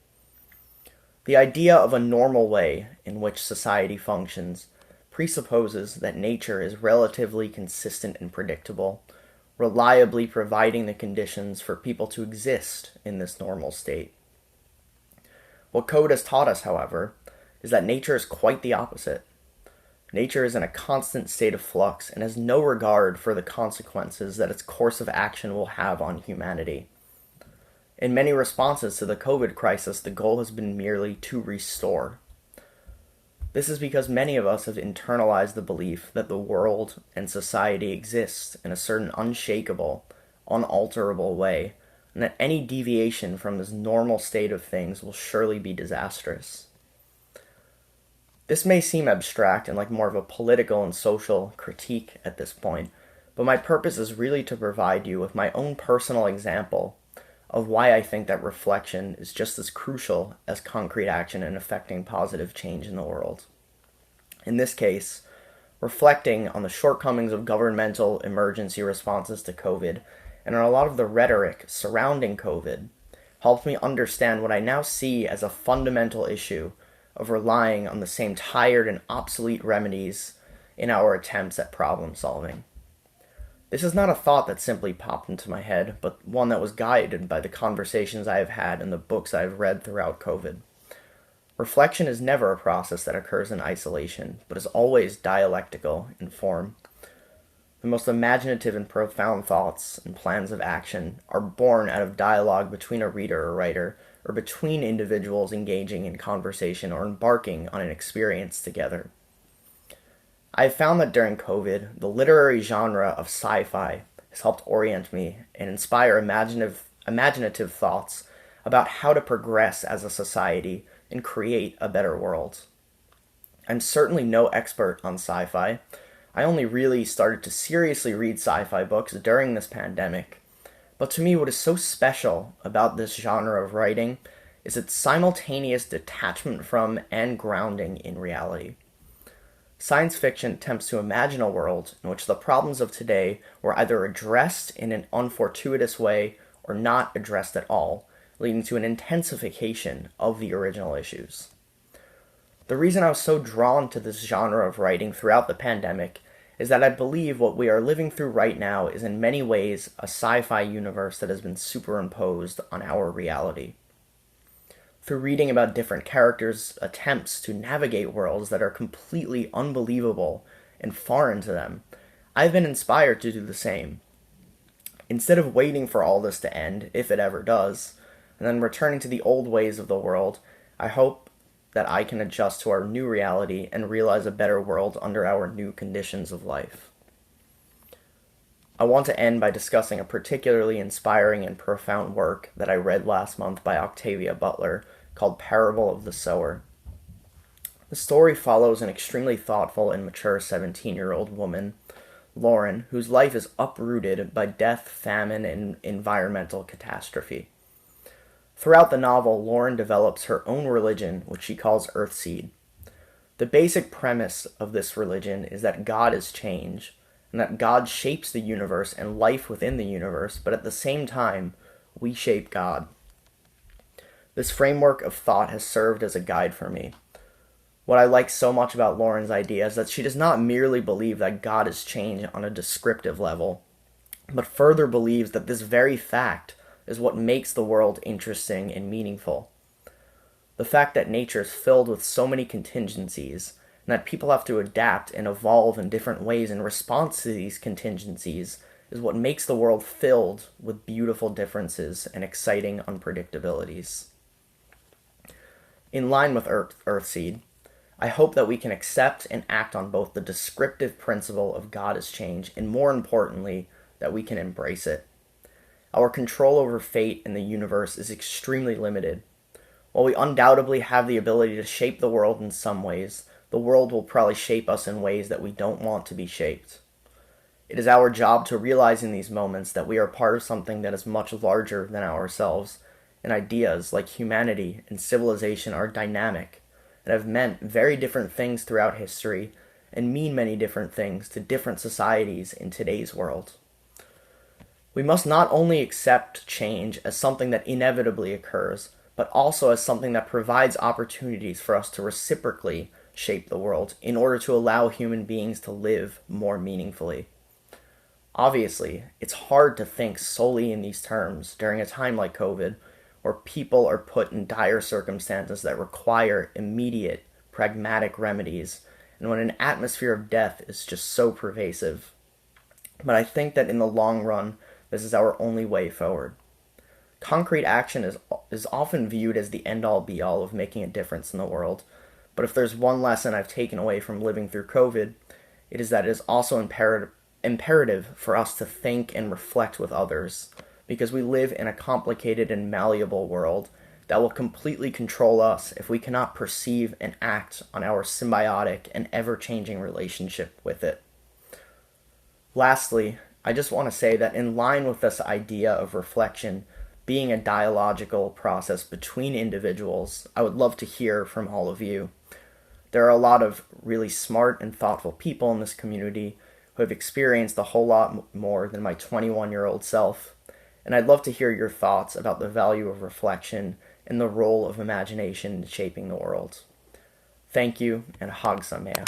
The idea of a normal way in which society functions presupposes that nature is relatively consistent and predictable, reliably providing the conditions for people to exist in this normal state. What COVID has taught us, however, is that nature is quite the opposite. Nature is in a constant state of flux and has no regard for the consequences that its course of action will have on humanity. In many responses to the COVID crisis, the goal has been merely to restore. This is because many of us have internalized the belief that the world and society exist in a certain unshakable, unalterable way, and that any deviation from this normal state of things will surely be disastrous. This may seem abstract and like more of a political and social critique at this point, but my purpose is really to provide you with my own personal example of why I think that reflection is just as crucial as concrete action in affecting positive change in the world. In this case, reflecting on the shortcomings of governmental emergency responses to COVID and on a lot of the rhetoric surrounding COVID helped me understand what I now see as a fundamental issue of relying on the same tired and obsolete remedies in our attempts at problem solving. This is not a thought that simply popped into my head, but one that was guided by the conversations I have had and the books I have read throughout COVID. Reflection is never a process that occurs in isolation, but is always dialectical in form. The most imaginative and profound thoughts and plans of action are born out of dialogue between a reader or writer, or between individuals engaging in conversation or embarking on an experience together. I have found that during COVID, the literary genre of sci-fi has helped orient me and inspire imaginative thoughts about how to progress as a society and create a better world. I'm certainly no expert on sci-fi. I only really started to seriously read sci-fi books during this pandemic. But to me, what is so special about this genre of writing is its simultaneous detachment from and grounding in reality. Science fiction attempts to imagine a world in which the problems of today were either addressed in an unfortuitous way or not addressed at all, leading to an intensification of the original issues. The reason I was so drawn to this genre of writing throughout the pandemic is that I believe what we are living through right now is in many ways a sci-fi universe that has been superimposed on our reality. Through reading about different characters' attempts to navigate worlds that are completely unbelievable and foreign to them, I've been inspired to do the same. Instead of waiting for all this to end, if it ever does, and then returning to the old ways of the world, I hope that I can adjust to our new reality and realize a better world under our new conditions of life. I want to end by discussing a particularly inspiring and profound work that I read last month by Octavia Butler called Parable of the Sower. The story follows an extremely thoughtful and mature 17-year-old woman, Lauren, whose life is uprooted by death, famine, and environmental catastrophe. Throughout the novel, Lauren develops her own religion, which she calls Earthseed. The basic premise of this religion is that God is change, and that God shapes the universe and life within the universe, but at the same time, we shape God. This framework of thought has served as a guide for me. What I like so much about Lauren's idea is that she does not merely believe that God is change on a descriptive level, but further believes that this very fact is what makes the world interesting and meaningful. The fact that nature is filled with so many contingencies, and that people have to adapt and evolve in different ways in response to these contingencies, is what makes the world filled with beautiful differences and exciting unpredictabilities. In line with Earthseed, I hope that we can accept and act on both the descriptive principle of God is change, and more importantly, that we can embrace it. Our control over fate in the universe is extremely limited. While we undoubtedly have the ability to shape the world in some ways, the world will probably shape us in ways that we don't want to be shaped. It is our job to realize in these moments that we are part of something that is much larger than ourselves, and ideas like humanity and civilization are dynamic and have meant very different things throughout history and mean many different things to different societies in today's world. We must not only accept change as something that inevitably occurs, but also as something that provides opportunities for us to reciprocally shape the world in order to allow human beings to live more meaningfully. Obviously, it's hard to think solely in these terms during a time like COVID, where people are put in dire circumstances that require immediate, pragmatic remedies, and when an atmosphere of death is just so pervasive. But I think that in the long run, this is our only way forward. Concrete action is often viewed as the end-all be-all of making a difference in the world, but if there's one lesson I've taken away from living through COVID, it is that it is also imperative for us to think and reflect with others, because we live in a complicated and malleable world that will completely control us if we cannot perceive and act on our symbiotic and ever-changing relationship with it. Lastly, I just want to say that in line with this idea of reflection being a dialogical process between individuals, I would love to hear from all of you. There are a lot of really smart and thoughtful people in this community who have experienced a whole lot more than my 21-year-old self, and I'd love to hear your thoughts about the value of reflection and the role of imagination in shaping the world. Thank you, and Hag Sameach.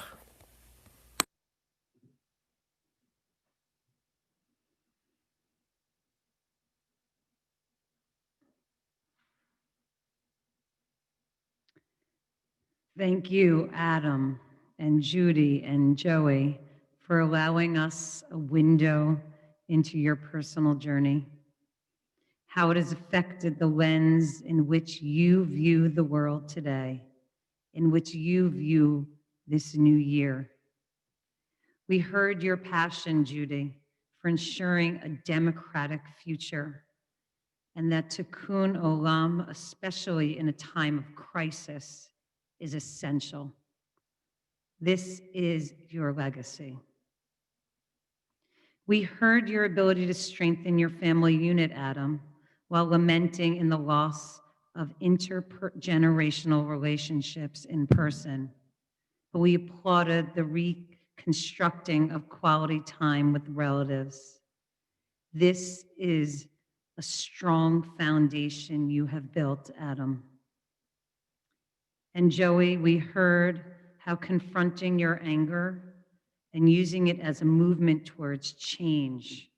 Thank you, Adam and Judy and Joey, for allowing us a window into your personal journey, how it has affected the lens in which you view the world today, in which you view this new year. We heard your passion, Judy, for ensuring a democratic future, and that tikkun olam, especially in a time of crisis, is essential. This is your legacy. We heard your ability to strengthen your family unit, Adam, while lamenting in the loss of intergenerational relationships in person. But we applauded the reconstructing of quality time with relatives. This is a strong foundation you have built, Adam. And Joey, we heard how confronting your anger and using it as a movement towards change,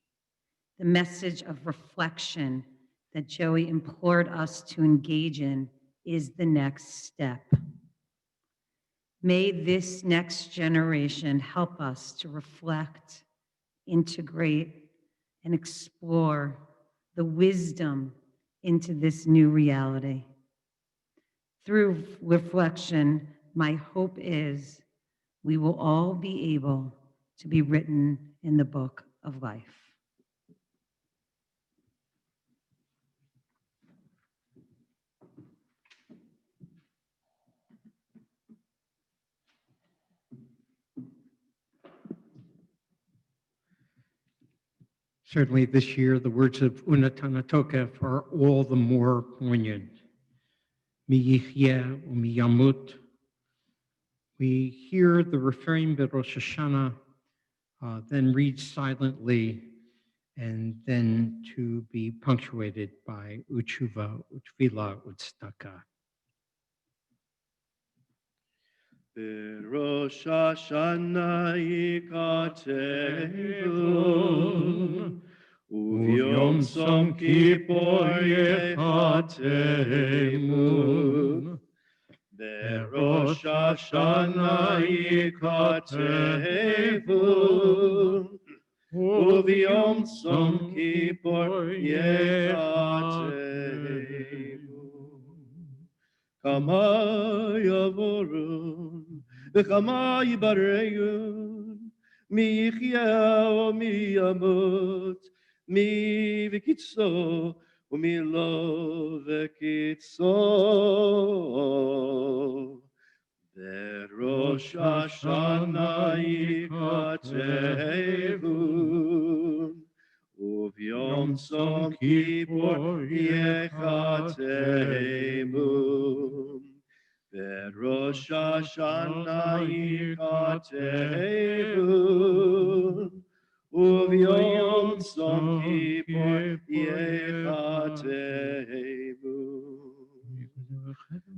the message of reflection that Joey implored us to engage in, is the next step. May this next generation help us to reflect, integrate, and explore the wisdom into this new reality. Through reflection, my hope is we will all be able to be written in the book of life. Certainly this year, the words of Unatana Tokef are all the more poignant. Mi yichye u'mi yamut. We hear the refrain Rosh Hashanah, then read silently, and then to be punctuated by Utshuva, Utfila, Utstaka. Rosh Hashanah yikatevu, uvyom Tzom Kippur yechatemu. Rosh Hashanah yikatevu, uvyom Tzom Kippur yechatemu. Kama yavorun, v'chama yibareyun, mi yichya o mi yamut, mi v'kitzo o mi lo v'kitzo. Rosh Hashanah yikatevu, uvyom Tzom Kippur yechatemu. Rosh Hashanah yikatevu, uvyom Tzom Kippur yechatemu.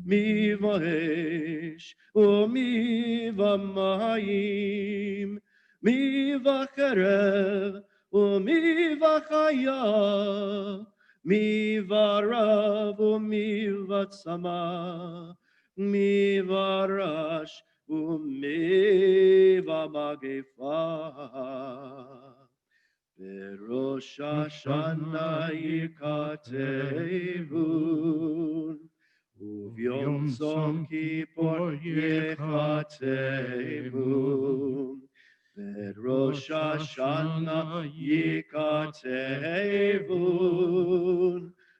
מי ואש ומי ומים, מי וחרב ומי וחיה, מי ורב ומי וצמא, מי ורש ומי ומגפה. בראש השנה יכתבון, וביום צום כיפור יכתבון. בראש השנה יכתבון,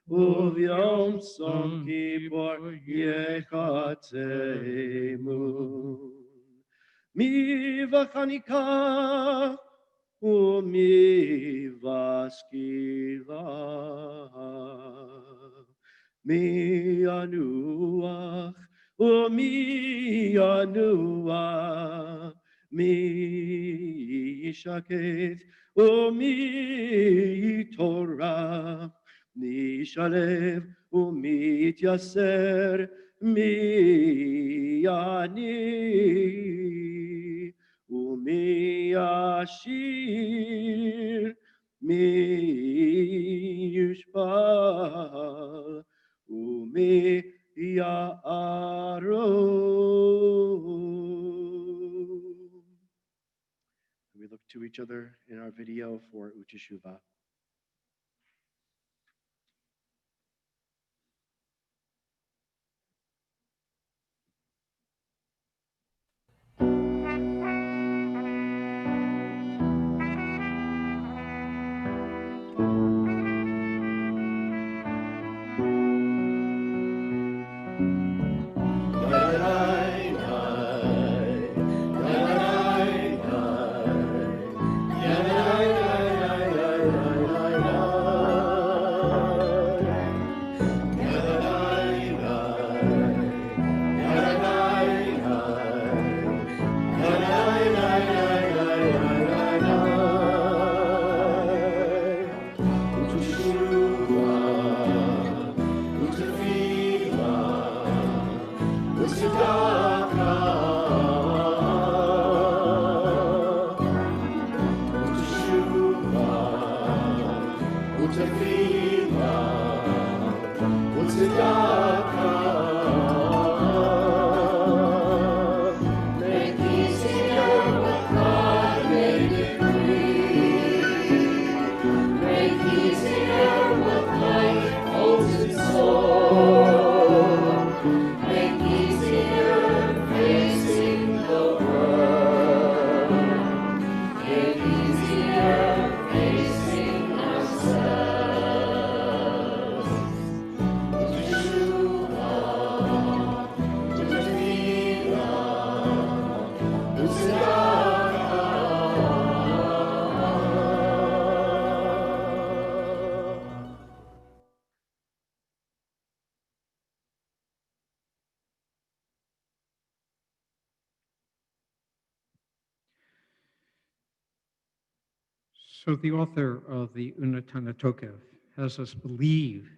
וביום צום כיפור יכתבון. מי וחניקה ומי וסקילה, מי ינוח ומי ינוח, מי ישקט ומי יתעורר, מי ישלב ומי יתייסר, מי יעני ומי ישיר, מי יושפל ומי יערום. We look to each other in our video for Uteshuva. So the author of the Unetane Tokef has us believe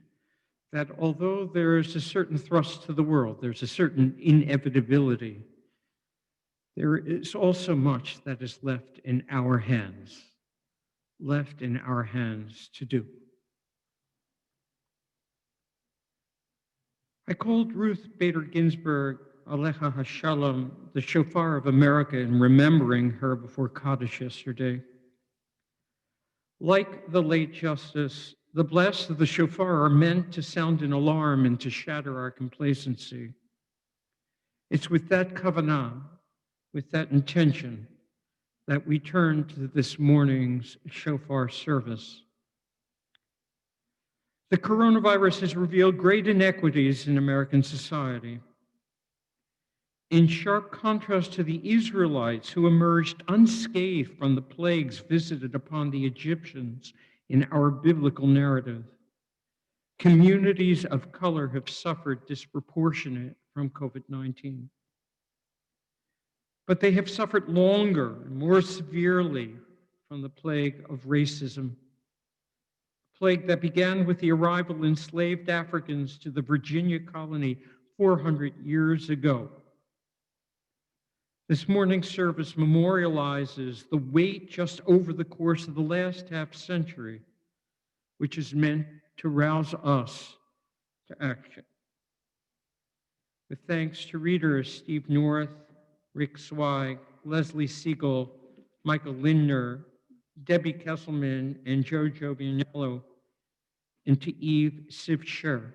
that although there is a certain thrust to the world, there's a certain inevitability, there is also much that is left in our hands to do. I called Ruth Bader Ginsburg, Aleha Hashalom, the shofar of America, in remembering her before Kaddish yesterday. Like the late Justice, the blasts of the shofar are meant to sound an alarm and to shatter our complacency. It's with that kavanah, with that intention, that we turn to this morning's shofar service. The coronavirus has revealed great inequities in American society. In sharp contrast to the Israelites who emerged unscathed from the plagues visited upon the Egyptians in our biblical narrative, communities of color have suffered disproportionate from COVID-19. But they have suffered longer and more severely from the plague of racism, a plague that began with the arrival of enslaved Africans to the Virginia colony 400 years ago. This morning's service memorializes the wait just over the course of the last half century, which is meant to rouse us to action. With thanks to readers Steve North, Rick Zweig, Leslie Siegel, Michael Lindner, Debbie Kesselman, and Joe Giovianello, and to Eve Sivcher,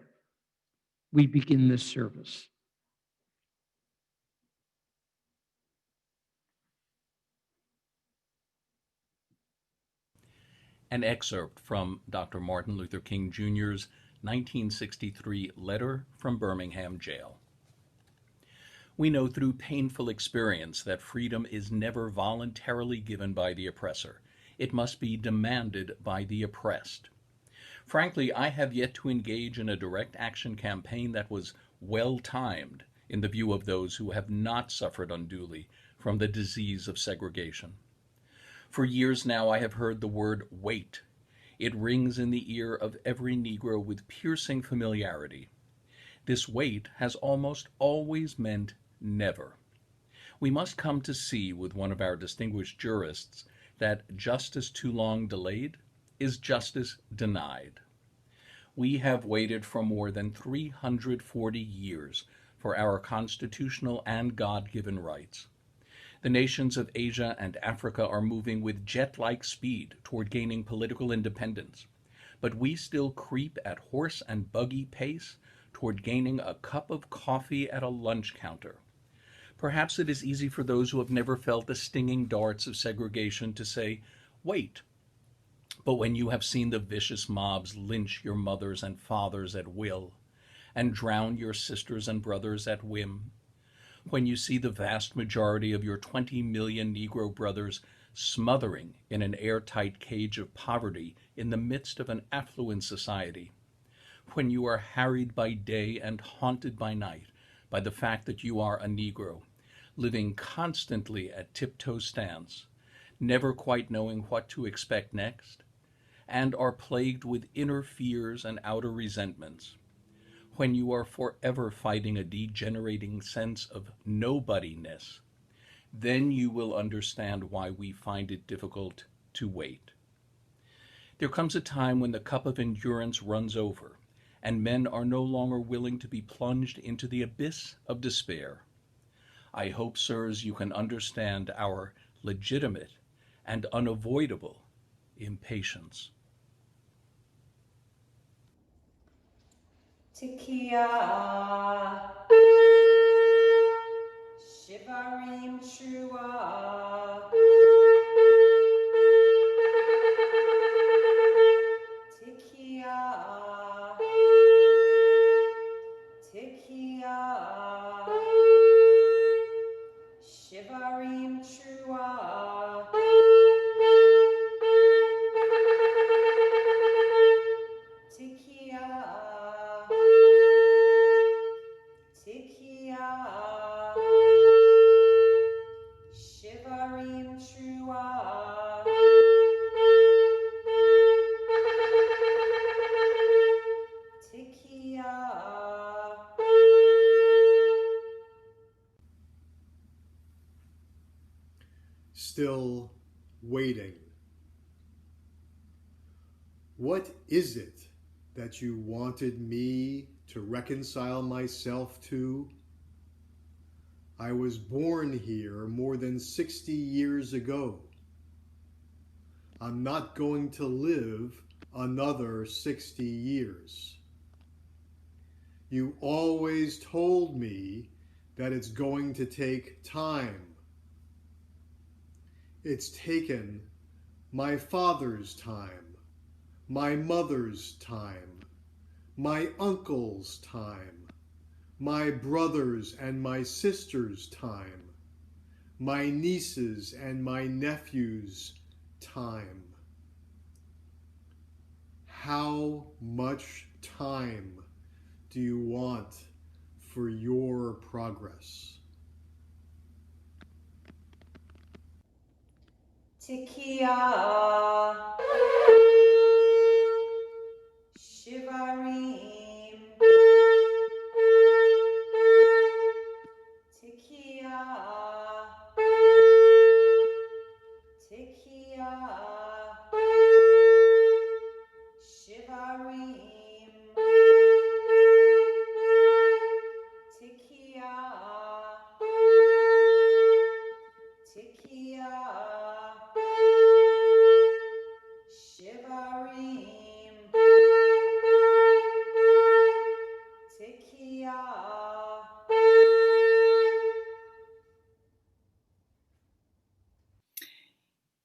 we begin this service. An excerpt from Dr. Martin Luther King Jr.'s 1963 letter from Birmingham jail. We know through painful experience that freedom is never voluntarily given by the oppressor. It must be demanded by the oppressed. Frankly, I have yet to engage in a direct action campaign that was well-timed in the view of those who have not suffered unduly from the disease of segregation. For years now, I have heard the word wait. It rings in the ear of every Negro with piercing familiarity. This wait has almost always meant never. We must come to see with one of our distinguished jurists that justice too long delayed is justice denied. We have waited for more than 340 years for our constitutional and God-given rights. The nations of Asia and Africa are moving with jet-like speed toward gaining political independence, but we still creep at horse and buggy pace toward gaining a cup of coffee at a lunch counter. Perhaps it is easy for those who have never felt the stinging darts of segregation to say, wait. But when you have seen the vicious mobs lynch your mothers and fathers at will, and drown your sisters and brothers at whim, when you see the vast majority of your 20 million Negro brothers smothering in an airtight cage of poverty in the midst of an affluent society, when you are harried by day and haunted by night by the fact that you are a Negro, living constantly at tiptoe stance, never quite knowing what to expect next, and are plagued with inner fears and outer resentments, when you are forever fighting a degenerating sense of nobodiness, then you will understand why we find it difficult to wait. There comes a time when the cup of endurance runs over, and men are no longer willing to be plunged into the abyss of despair. I hope, sirs, you can understand our legitimate and unavoidable impatience. Tekiah, Shivarim Shua, Tekiah, Tekiah, Shivarim Shua, Tekiah. Tekiah, Shivarim Shua, Tekiah. Still waiting. What is it that you wanted me to reconcile myself to? I was born here more than 60 years ago. I'm not going to live another 60 years. You always told me that it's going to take time. It's taken my father's time, my mother's time, my uncle's time, my brother's and my sister's time, my nieces and my nephews' time. How much time do you want for your progress? Tekiah, Shivarim,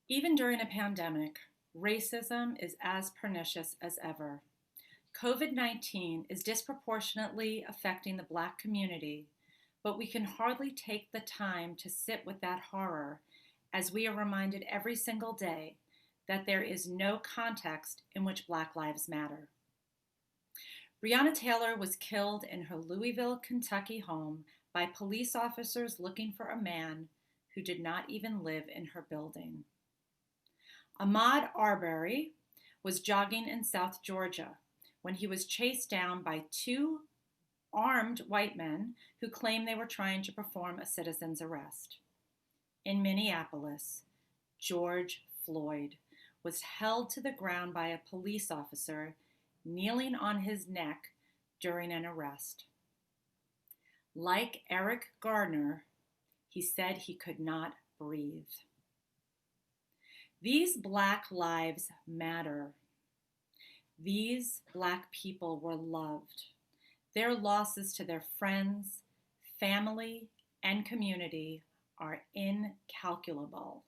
Even during a pandemic, racism is as pernicious as ever. COVID-19 is disproportionately affecting the Black community, but we can hardly take the time to sit with that horror as we are reminded every single day that there is no context in which Black lives matter. Breonna Taylor was killed in her Louisville, Kentucky home by police officers looking for a man who did not even live in her building. Ahmaud Arbery was jogging in South Georgia when he was chased down by two armed white men who claimed they were trying to perform a citizen's arrest. In Minneapolis, George Floyd was held to the ground by a police officer kneeling on his neck during an arrest. Like Eric Gardner, he said he could not breathe. These Black lives matter. These Black people were loved. Their losses to their friends, family, and community are incalculable.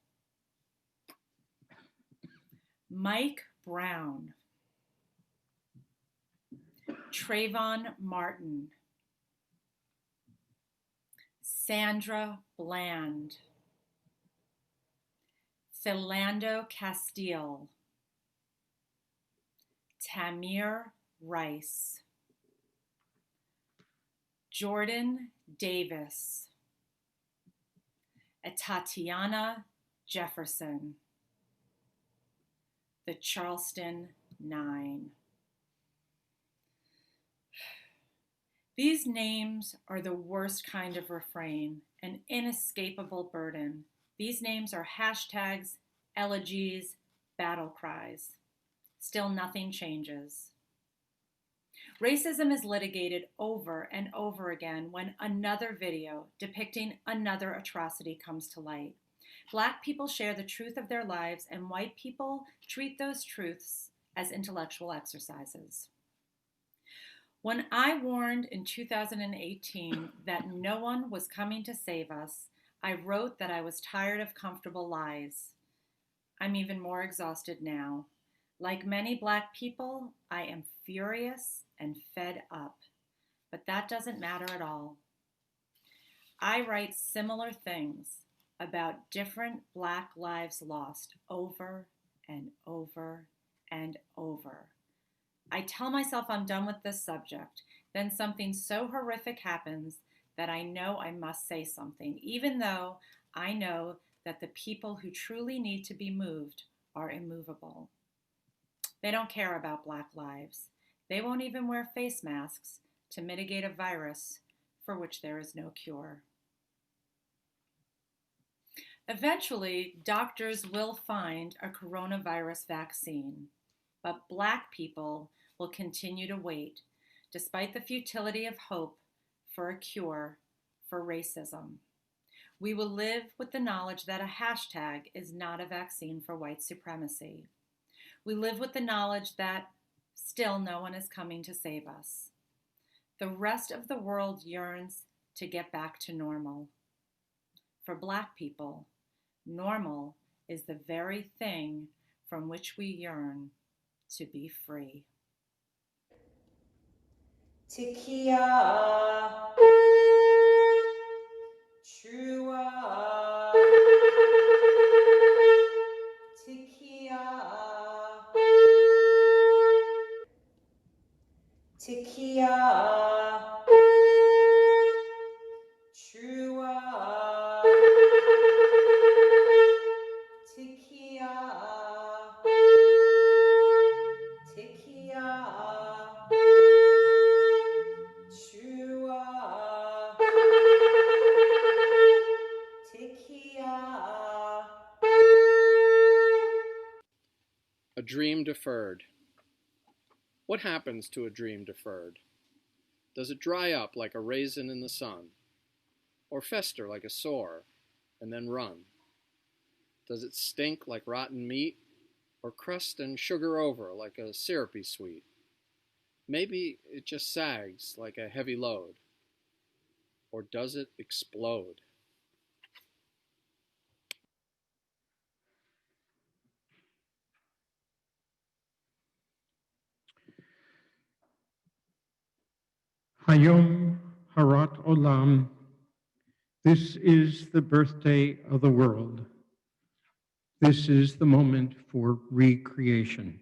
Mike Brown, Trayvon Martin, Sandra Bland, Philando Castile, Tamir Rice, Jordan Davis, Tatiana Jefferson, the Charleston Nine. These names are the worst kind of refrain, an inescapable burden. These names are hashtags, elegies, battle cries. Still nothing changes. Racism is litigated over and over again when another video depicting another atrocity comes to light. Black people share the truth of their lives, and white people treat those truths as intellectual exercises. When I warned in 2018 that no one was coming to save us, I wrote that I was tired of comfortable lies. I'm even more exhausted now. Like many Black people, I am furious and fed up, but that doesn't matter at all. I write similar things about different Black lives lost over and over and over. I tell myself I'm done with this subject, then something so horrific happens that I know I must say something, even though I know that the people who truly need to be moved are immovable. They don't care about Black lives. They won't even wear face masks to mitigate a virus for which there is no cure. Eventually, doctors will find a coronavirus vaccine, but Black people will continue to wait, despite the futility of hope for a cure for racism. We will live with the knowledge that a hashtag is not a vaccine for white supremacy. We live with the knowledge that still no one is coming to save us. The rest of the world yearns to get back to normal. For Black people, normal is the very thing from which we yearn to be free. Tikia, Trua, Tikia, Tikia, Trua, Tikia, Tikia, Trua, Tikia. A dream deferred. What happens to a dream deferred? Does it dry up like a raisin in the sun? Or fester like a sore and then run? Does it stink like rotten meat? Or crust and sugar over like a syrupy sweet? Maybe it just sags like a heavy load. Or does it explode? Hayom Harat Olam. This is the birthday of the world. This is the moment for recreation.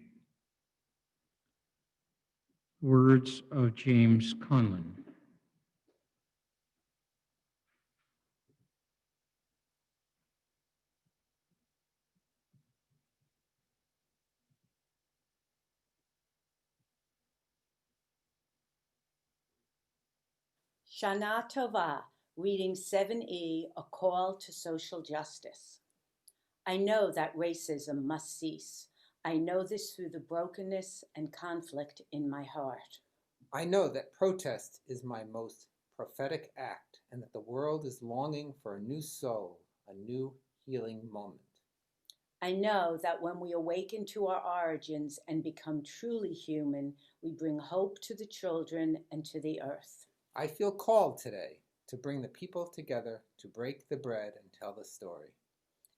Words of James Conlon. Shana Tova, reading 7E, A Call to Social Justice. I know that racism must cease. I know this through the brokenness and conflict in my heart. I know that protest is my most prophetic act and that the world is longing for a new soul, a new healing moment. I know that when we awaken to our origins and become truly human, we bring hope to the children and to the earth. I feel called today to bring the people together to break the bread and tell the story.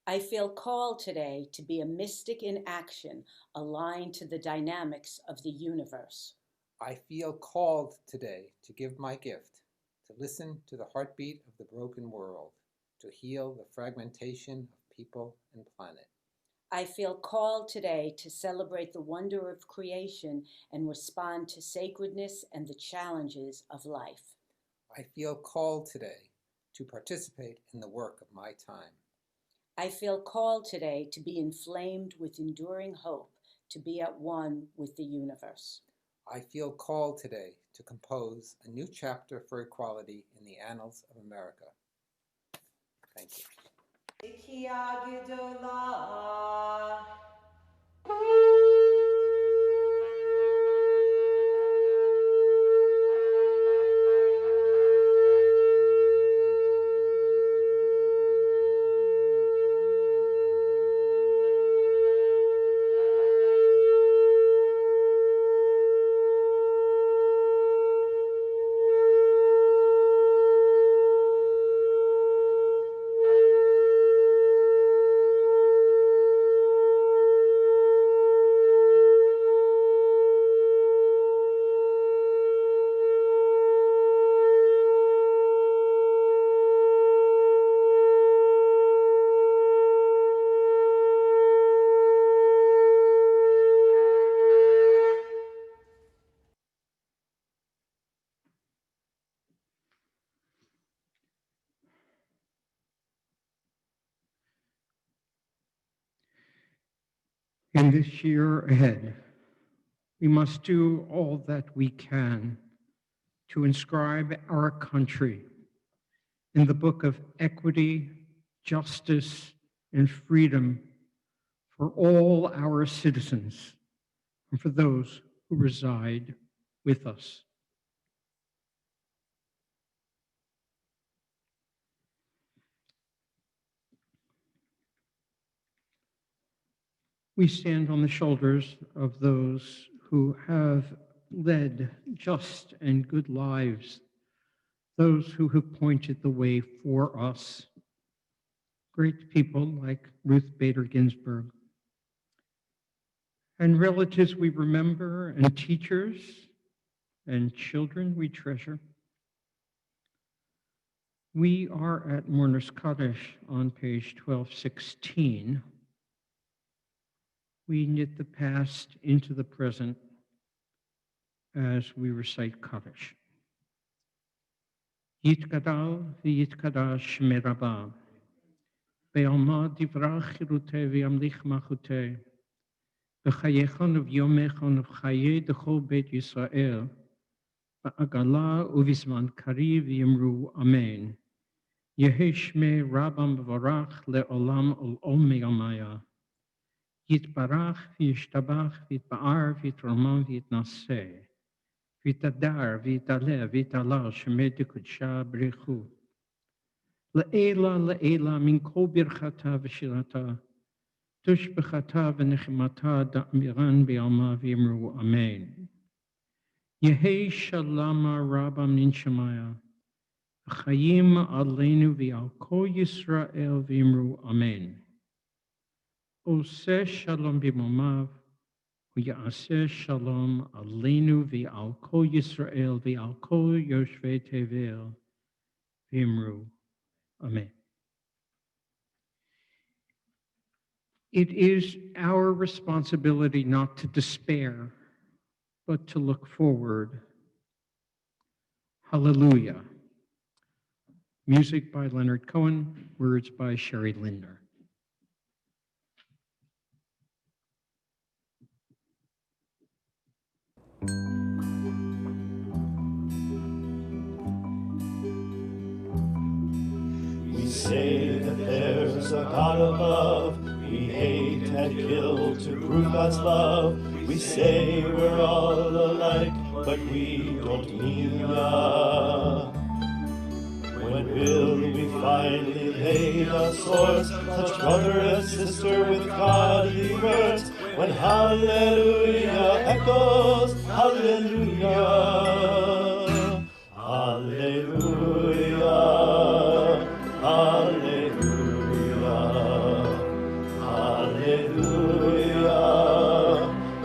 I feel called today to be a mystic in action, aligned to the dynamics of the universe. I feel called today to give my gift, to listen to the heartbeat of the broken world, to heal the fragmentation of people and planet. I feel called today to celebrate the wonder of creation and respond to sacredness and the challenges of life. I feel called today to participate in the work of my time. I feel called today to be inflamed with enduring hope, to be at one with the universe. I feel called today to compose a new chapter for equality in the annals of America. Thank you. Tikia Gedolah. In this year ahead, we must do all that we can to inscribe our country in the book of equity, justice, and freedom for all our citizens and for those who reside with us. We stand on the shoulders of those who have led just and good lives, those who have pointed the way for us, great people like Ruth Bader Ginsburg, and relatives we remember, and teachers and children we treasure. We are at Mourner's Kaddish on page 1216. We knit the past into the present as we recite Kaddish. Yitkadal v'yitkadash merabah, be'alma divrach chiruteh v'yamlich machuteh, b'chayechon v'yomechon v'chaye d'chol beit Yisrael, ba'agala uvizman kari v'yimru amen. Yehi shmei rabam v'varach le'olam ol me'amaya. Yitbarach v'yishtabach v'yitba'ar v'yitromam v'yitnaseh. V'yitadar v'yitaleh v'yitalal shemei dekudsha b'rechu. Le'ela min kol birchata v'shirata. Tush b'chata v'nechimata da'miran b'alma v'yimru amen. Yehi shalama rabam ninshamaya. V'chayim aleinu v'al kol Yisrael v'yimru amen. Oseh shalom b'momav, ויעשה שלום עלינו ועל כל ישראל ועל כל יושבי תבל, ואמרו, Amen. It is our responsibility not to despair, but to look forward. Hallelujah. Music by Leonard Cohen, words by Sherry Linder. We say that there's a God above. We hate and kill to prove God's love. We say we're all alike, but we don't mean that. When will we finally lay the swords, touch brother and sister with godly words? When hallelujah echoes, hallelujah, hallelujah, hallelujah, hallelujah,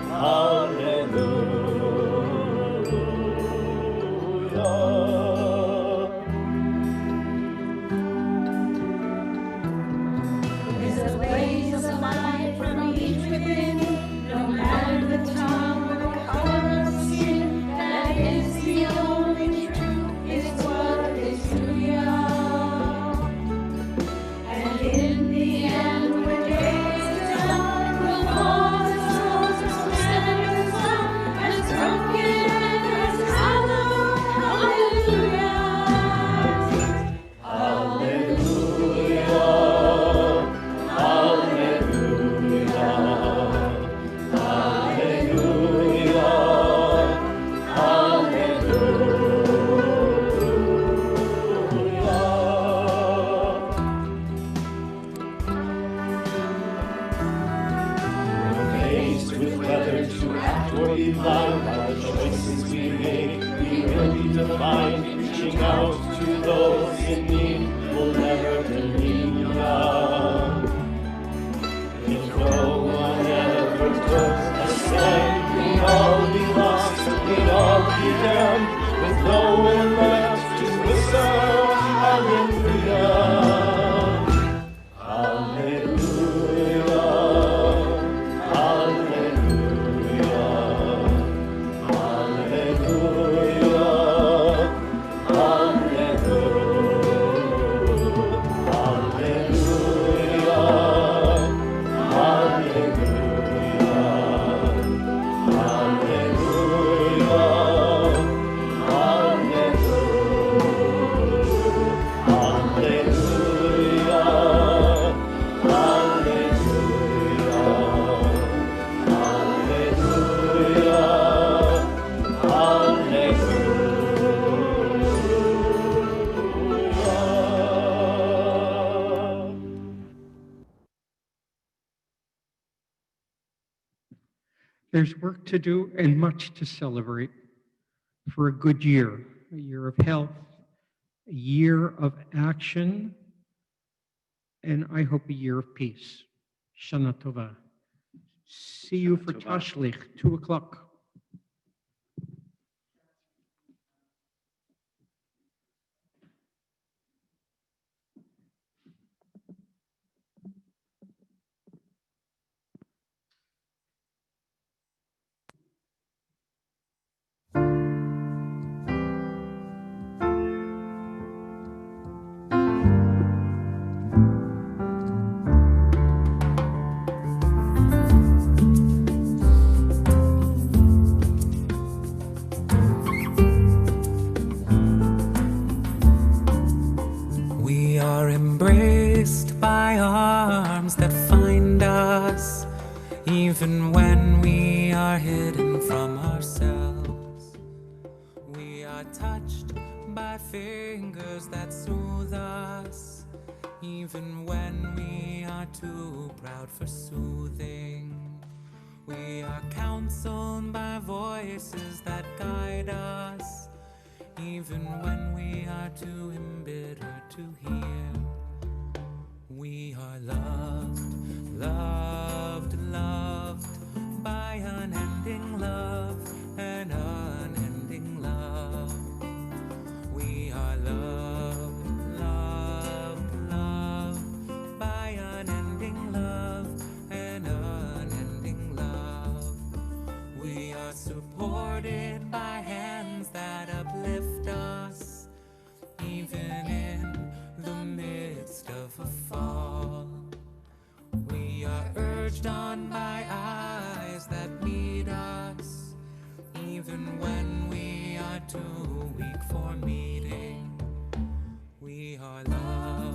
hallelujah. Is a blaze of light from each within, no matter the tongue or the color of skin. That is the only truth, is what is Hallelujah. And in the end, when day is done, we'll call the souls of sinners up as broken as hallelujah. Faced with whether to act or be blind by the choices we make, we will be defined. Reaching out to those in need will never demean us. If no one ever took a stand, we'd all be lost, we'd all be damned, with no one left to whisper hallelujah. Hallelujah. There's work to do and much to celebrate for a good year, a year of health, a year of action, and I hope a year of peace. Shana Tova. See you for Tashlich, 2 o'clock. We are embraced by arms that find us, even when we are hidden from ourselves. We are touched by fingers that soothe us, even when we are too proud for soothing. We are counseled by voices that guide us, even when we are too embittered to hear. We are loved, loved, loved by an urged on by eyes that need us, even when we are too weak for meeting. We are loved.